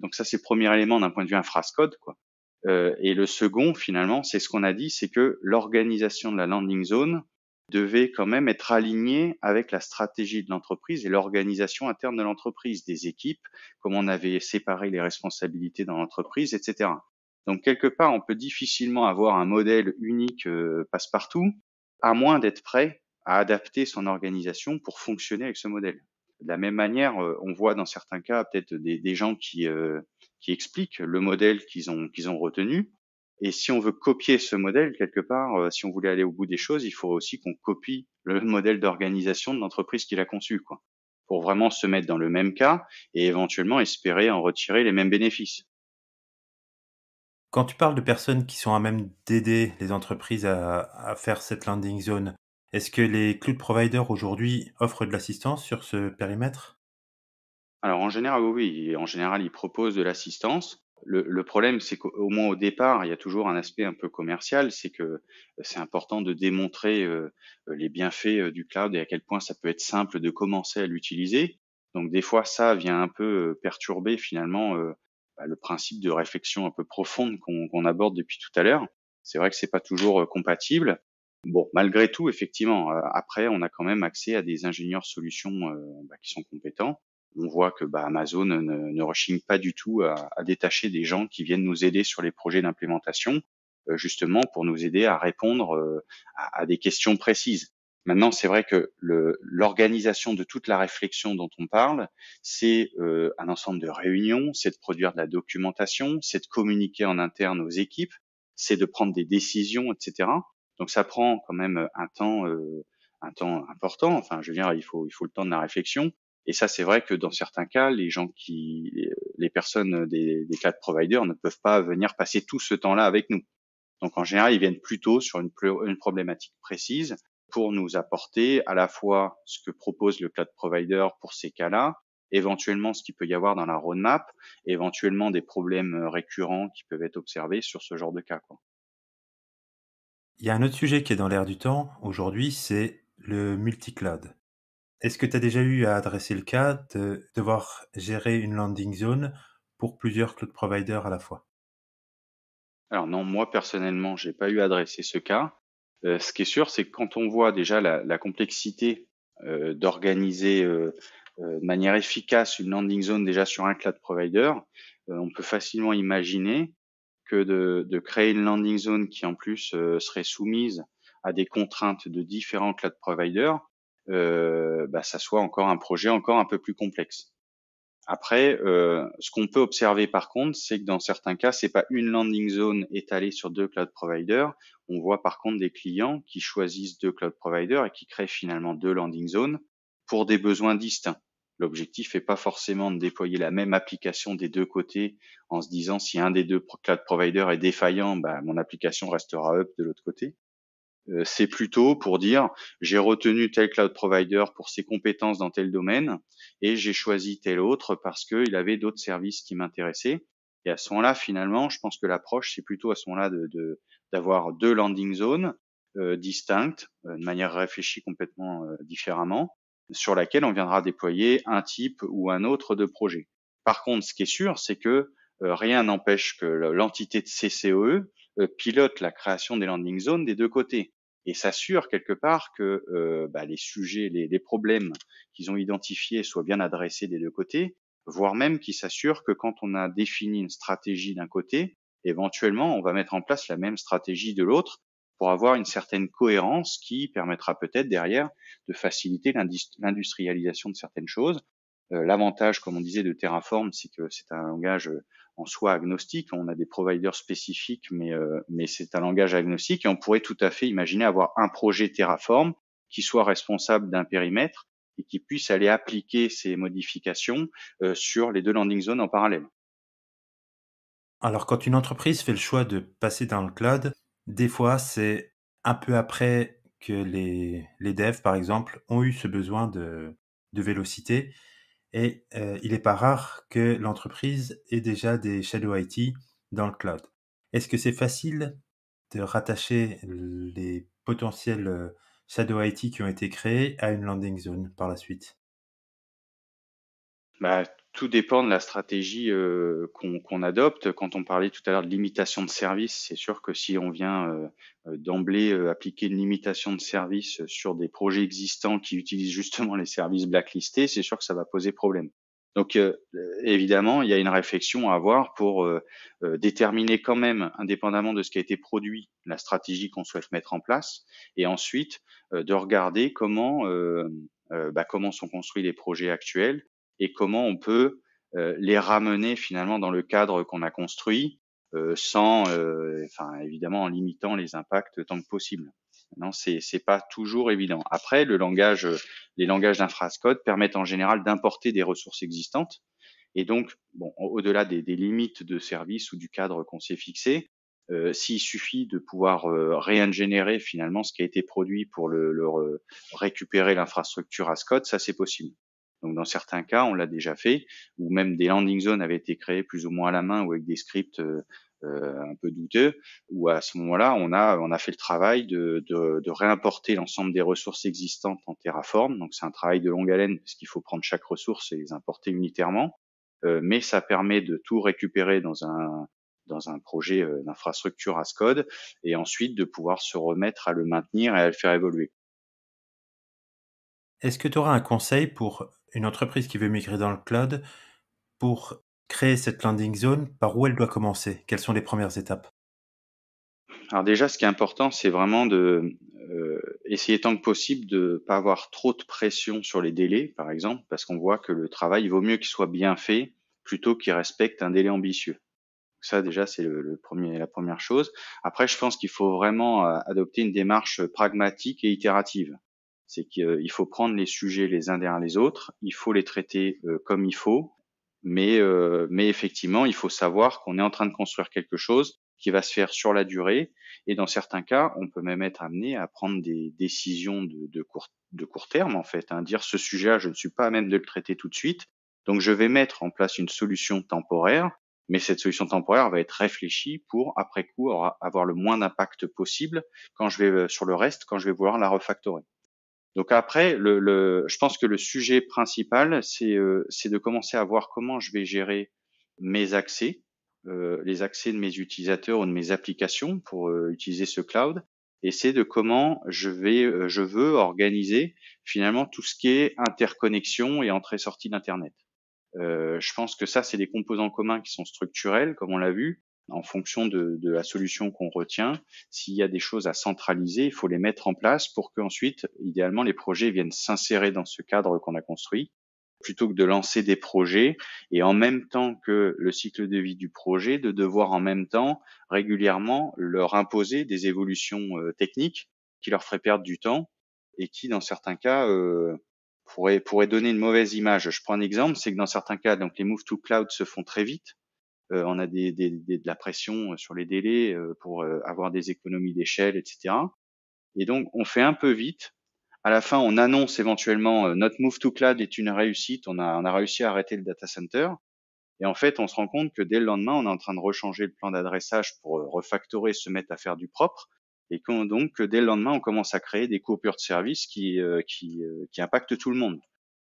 donc ça, c'est le premier élément d'un point de vue infrascode, quoi. Et le second, finalement, c'est ce qu'on a dit, c'est que l'organisation de la landing zone devait quand même être alignée avec la stratégie de l'entreprise et l'organisation interne de l'entreprise, des équipes, comment on avait séparé les responsabilités dans l'entreprise, etc. Donc quelque part, on peut difficilement avoir un modèle unique passe-partout, à moins d'être prêt à adapter son organisation pour fonctionner avec ce modèle. De la même manière, on voit dans certains cas peut-être des gens qui expliquent le modèle qu'ils ont retenu. Et si on veut copier ce modèle quelque part, si on voulait aller au bout des choses, il faut aussi qu'on copie le modèle d'organisation de l'entreprise qui l'a conçu, quoi, pour vraiment se mettre dans le même cas et éventuellement espérer en retirer les mêmes bénéfices. Quand tu parles de personnes qui sont à même d'aider les entreprises à faire cette landing zone, est-ce que les cloud providers aujourd'hui offrent de l'assistance sur ce périmètre? Alors en général, oui, oui, en général, ils proposent de l'assistance. Le problème, c'est qu'au moins au départ, il y a toujours un aspect un peu commercial, c'est que c'est important de démontrer les bienfaits du cloud et à quel point ça peut être simple de commencer à l'utiliser. Donc des fois, ça vient un peu perturber finalement le principe de réflexion un peu profonde qu'on aborde depuis tout à l'heure. C'est vrai que c'est pas toujours compatible. Bon, malgré tout, effectivement, après, on a quand même accès à des ingénieurs solutions qui sont compétents. On voit que Amazon ne rechigne pas du tout à détacher des gens qui viennent nous aider sur les projets d'implémentation, justement pour nous aider à répondre à des questions précises. Maintenant, c'est vrai que l'organisation de toute la réflexion dont on parle, c'est un ensemble de réunions, c'est de produire de la documentation, c'est de communiquer en interne aux équipes, c'est de prendre des décisions, etc. Donc ça prend quand même un temps important. Enfin, je veux dire, il faut le temps de la réflexion. Et ça, c'est vrai que dans certains cas, les personnes des cloud providers ne peuvent pas venir passer tout ce temps-là avec nous. Donc en général, ils viennent plutôt sur une problématique précise pour nous apporter à la fois ce que propose le cloud provider pour ces cas-là, éventuellement ce qu'il peut y avoir dans la roadmap, éventuellement des problèmes récurrents qui peuvent être observés sur ce genre de cas, quoi. Il y a un autre sujet qui est dans l'air du temps aujourd'hui, c'est le multi-cloud. Est-ce que tu as déjà eu à adresser le cas de devoir gérer une landing zone pour plusieurs cloud providers à la fois? Alors non, moi personnellement, j'ai pas eu à adresser ce cas. Ce qui est sûr, c'est que quand on voit déjà la complexité d'organiser de manière efficace une landing zone déjà sur un cloud provider, on peut facilement imaginer que de créer une landing zone qui en plus serait soumise à des contraintes de différents cloud providers, ça soit encore un projet encore un peu plus complexe. Après, ce qu'on peut observer par contre, c'est que dans certains cas, c'est pas une landing zone étalée sur 2 cloud providers. On voit par contre des clients qui choisissent 2 cloud providers et qui créent finalement 2 landing zones pour des besoins distincts. L'objectif est pas forcément de déployer la même application des 2 côtés en se disant: «Si un des 2 cloud providers est défaillant, mon application restera up de l'autre côté». C'est plutôt pour dire: «J'ai retenu tel cloud provider pour ses compétences dans tel domaine et j'ai choisi tel autre parce qu'il avait d'autres services qui m'intéressaient». Et à ce moment-là, finalement, je pense que l'approche, c'est plutôt à ce moment-là d'avoir 2 landing zones, distinctes, de manière réfléchie complètement, différemment, sur laquelle on viendra déployer un type ou un autre de projet. Par contre, ce qui est sûr, c'est que, rien n'empêche que l'entité de CCOE, pilote la création des landing zones des 2 côtés et s'assure quelque part que les sujets, les problèmes qu'ils ont identifiés soient bien adressés des 2 côtés, voire même qu'ils s'assurent que quand on a défini une stratégie d'un côté, éventuellement, on va mettre en place la même stratégie de l'autre pour avoir une certaine cohérence qui permettra peut-être derrière de faciliter l'industrialisation de certaines choses. L'avantage, comme on disait, de Terraform, c'est que c'est un langage en soi agnostique. On a des providers spécifiques, mais c'est un langage agnostique et on pourrait tout à fait imaginer avoir un projet Terraform qui soit responsable d'un périmètre et qui puisse aller appliquer ces modifications sur les deux landing zones en parallèle. Alors, quand une entreprise fait le choix de passer dans le cloud, des fois, c'est un peu après que les devs, par exemple, ont eu ce besoin de vélocité. Et il n'est pas rare que l'entreprise ait déjà des Shadow IT dans le cloud. Est-ce que c'est facile de rattacher les potentiels Shadow IT qui ont été créés à une landing zone par la suite? Bah, tout dépend de la stratégie qu'on adopte. Quand on parlait tout à l'heure de limitation de service, c'est sûr que si on vient d'emblée appliquer une limitation de service sur des projets existants qui utilisent justement les services blacklistés, c'est sûr que ça va poser problème. Donc évidemment, il y a une réflexion à avoir pour déterminer quand même, indépendamment de ce qui a été produit, la stratégie qu'on souhaite mettre en place, et ensuite de regarder comment sont construits les projets actuels et comment on peut les ramener finalement dans le cadre qu'on a construit, évidemment en limitant les impacts tant que possible. Non, c'est pas toujours évident. Après, les langages d'infrascode permettent en général d'importer des ressources existantes. Et donc, bon, au-delà des limites de service ou du cadre qu'on s'est fixé, s'il suffit de pouvoir réingénérer finalement ce qui a été produit pour récupérer l'infrastructure as code, ça c'est possible. Donc dans certains cas, on l'a déjà fait, ou même des landing zones avaient été créées plus ou moins à la main ou avec des scripts un peu douteux, où à ce moment-là, on a fait le travail de réimporter l'ensemble des ressources existantes en Terraform. Donc c'est un travail de longue haleine parce qu'il faut prendre chaque ressource et les importer unitairement, mais ça permet de tout récupérer dans un projet d'infrastructure as code et ensuite de pouvoir se remettre à le maintenir et à le faire évoluer. Est-ce que tu auras un conseil pour une entreprise qui veut migrer dans le cloud pour créer cette landing zone? Par où elle doit commencer? Quelles sont les premières étapes? Alors déjà, ce qui est important, c'est vraiment de essayer tant que possible de pas avoir trop de pression sur les délais, par exemple, parce qu'on voit que le travail, il vaut mieux qu'il soit bien fait plutôt qu'il respecte un délai ambitieux. Ça déjà, c'est la première chose. Après, je pense qu'il faut vraiment adopter une démarche pragmatique et itérative. C'est qu'il faut prendre les sujets les uns derrière les autres, il faut les traiter comme il faut, mais effectivement, il faut savoir qu'on est en train de construire quelque chose qui va se faire sur la durée. Et dans certains cas, on peut même être amené à prendre des décisions de court terme, en fait, hein, dire ce sujet-là, je ne suis pas à même de le traiter tout de suite, donc je vais mettre en place une solution temporaire, mais cette solution temporaire va être réfléchie pour, après coup, avoir le moins d'impact possible quand je vais sur le reste, quand je vais vouloir la refactorer. Donc après, je pense que le sujet principal, c'est de commencer à voir comment je vais gérer mes accès, les accès de mes utilisateurs ou de mes applications pour utiliser ce cloud, et c'est de comment je veux organiser finalement tout ce qui est interconnexion et entrée-sortie d'Internet. Je pense que ça, c'est des composants communs qui sont structurels, comme on l'a vu, en fonction de la solution qu'on retient. S'il y a des choses à centraliser, il faut les mettre en place pour qu'ensuite, idéalement, les projets viennent s'insérer dans ce cadre qu'on a construit, plutôt que de lancer des projets et en même temps que le cycle de vie du projet, de devoir en même temps régulièrement leur imposer des évolutions techniques qui leur feraient perdre du temps et qui, dans certains cas, pourraient donner une mauvaise image. Je prends un exemple, c'est que dans certains cas, donc les move to cloud se font très vite. On a de la pression sur les délais pour avoir des économies d'échelle, etc. Et donc, on fait un peu vite. À la fin, on annonce éventuellement notre move to cloud est une réussite. On a réussi à arrêter le data center. Et en fait, on se rend compte que dès le lendemain, on est en train de rechanger le plan d'adressage pour refactorer, se mettre à faire du propre. Et donc, dès le lendemain, on commence à créer des coupures de services qui impactent tout le monde.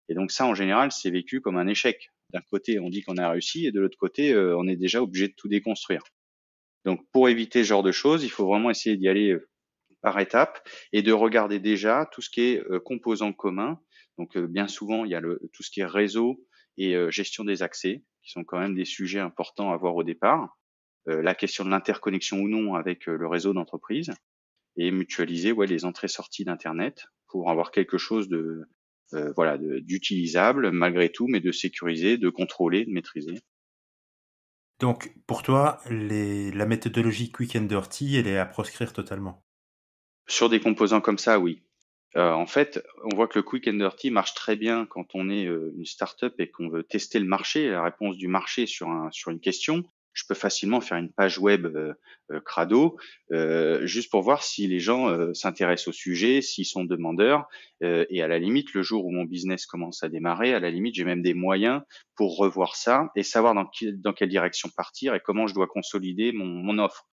Et donc ça, en général, c'est vécu comme un échec. D'un côté, on dit qu'on a réussi, et de l'autre côté, on est déjà obligé de tout déconstruire. Donc, pour éviter ce genre de choses, il faut vraiment essayer d'y aller par étapes et de regarder déjà tout ce qui est composants communs. Donc, bien souvent, il y a tout ce qui est réseau et gestion des accès, qui sont quand même des sujets importants à voir au départ. La question de l'interconnexion ou non avec le réseau d'entreprise et mutualiser les entrées-sorties d'Internet pour avoir quelque chose d'utilisable malgré tout, mais de sécurisé, de contrôlé, de maîtrisé. Donc, pour toi, la méthodologie Quick and Dirty, elle est à proscrire totalement. Sur des composants comme ça, oui. En fait, on voit que le quick and dirty marche très bien quand on est, une start-up et qu'on veut tester le marché, la réponse du marché sur une question. Je peux facilement faire une page web, crado, juste pour voir si les gens, s'intéressent au sujet, s'ils sont demandeurs, et à la limite, le jour où mon business commence à démarrer, à la limite, j'ai même des moyens pour revoir ça et savoir dans quelle direction partir et comment je dois consolider mon offre.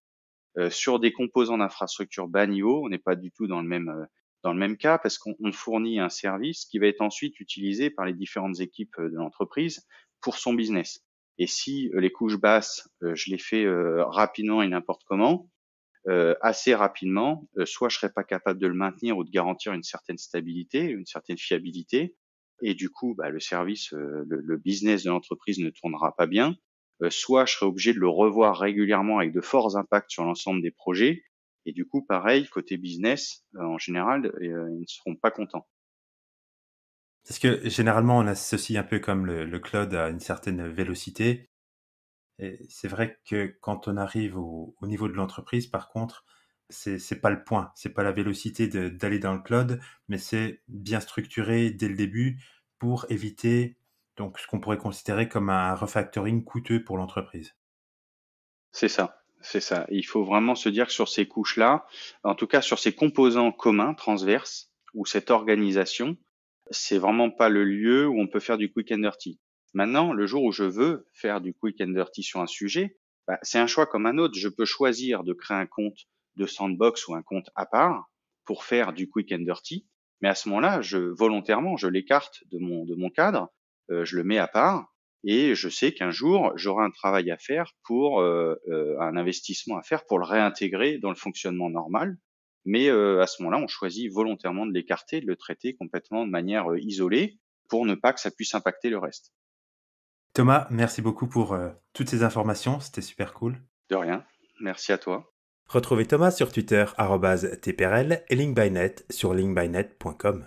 Sur des composants d'infrastructure bas niveau, on n'est pas du tout dans le même cas parce qu'on fournit un service qui va être ensuite utilisé par les différentes équipes, de l'entreprise pour son business. Et si, les couches basses, je les fais, rapidement et n'importe comment, assez rapidement, soit je serai pas capable de le maintenir ou de garantir une certaine stabilité, une certaine fiabilité et du coup, bah, le service, le business de l'entreprise ne tournera pas bien. Soit je serai obligé de le revoir régulièrement avec de forts impacts sur l'ensemble des projets et du coup, pareil, côté business, en général, ils ne seront pas contents. Parce que généralement, on associe un peu comme le cloud à une certaine vélocité. Et c'est vrai que quand on arrive au niveau de l'entreprise, par contre, c'est pas le point, c'est pas la vélocité d'aller dans le cloud, mais c'est bien structuré dès le début pour éviter donc ce qu'on pourrait considérer comme un refactoring coûteux pour l'entreprise. C'est ça, c'est ça. Il faut vraiment se dire que sur ces couches-là, en tout cas sur ces composants communs, transverses, ou cette organisation, c'est vraiment pas le lieu où on peut faire du quick and dirty. Maintenant, le jour où je veux faire du quick and dirty sur un sujet, bah, c'est un choix comme un autre. Je peux choisir de créer un compte de sandbox ou un compte à part pour faire du quick and dirty, mais à ce moment-là, volontairement, je l'écarte de mon cadre, je le mets à part et je sais qu'un jour, j'aurai un travail à faire pour, un investissement à faire pour le réintégrer dans le fonctionnement normal. Mais, à ce moment-là, on choisit volontairement de l'écarter, de le traiter complètement de manière, isolée pour ne pas que ça puisse impacter le reste. Thomas, merci beaucoup pour toutes ces informations, c'était super cool. De rien. Merci à toi. Retrouvez Thomas sur Twitter @tprl et Linkbynet sur linkbynet.com.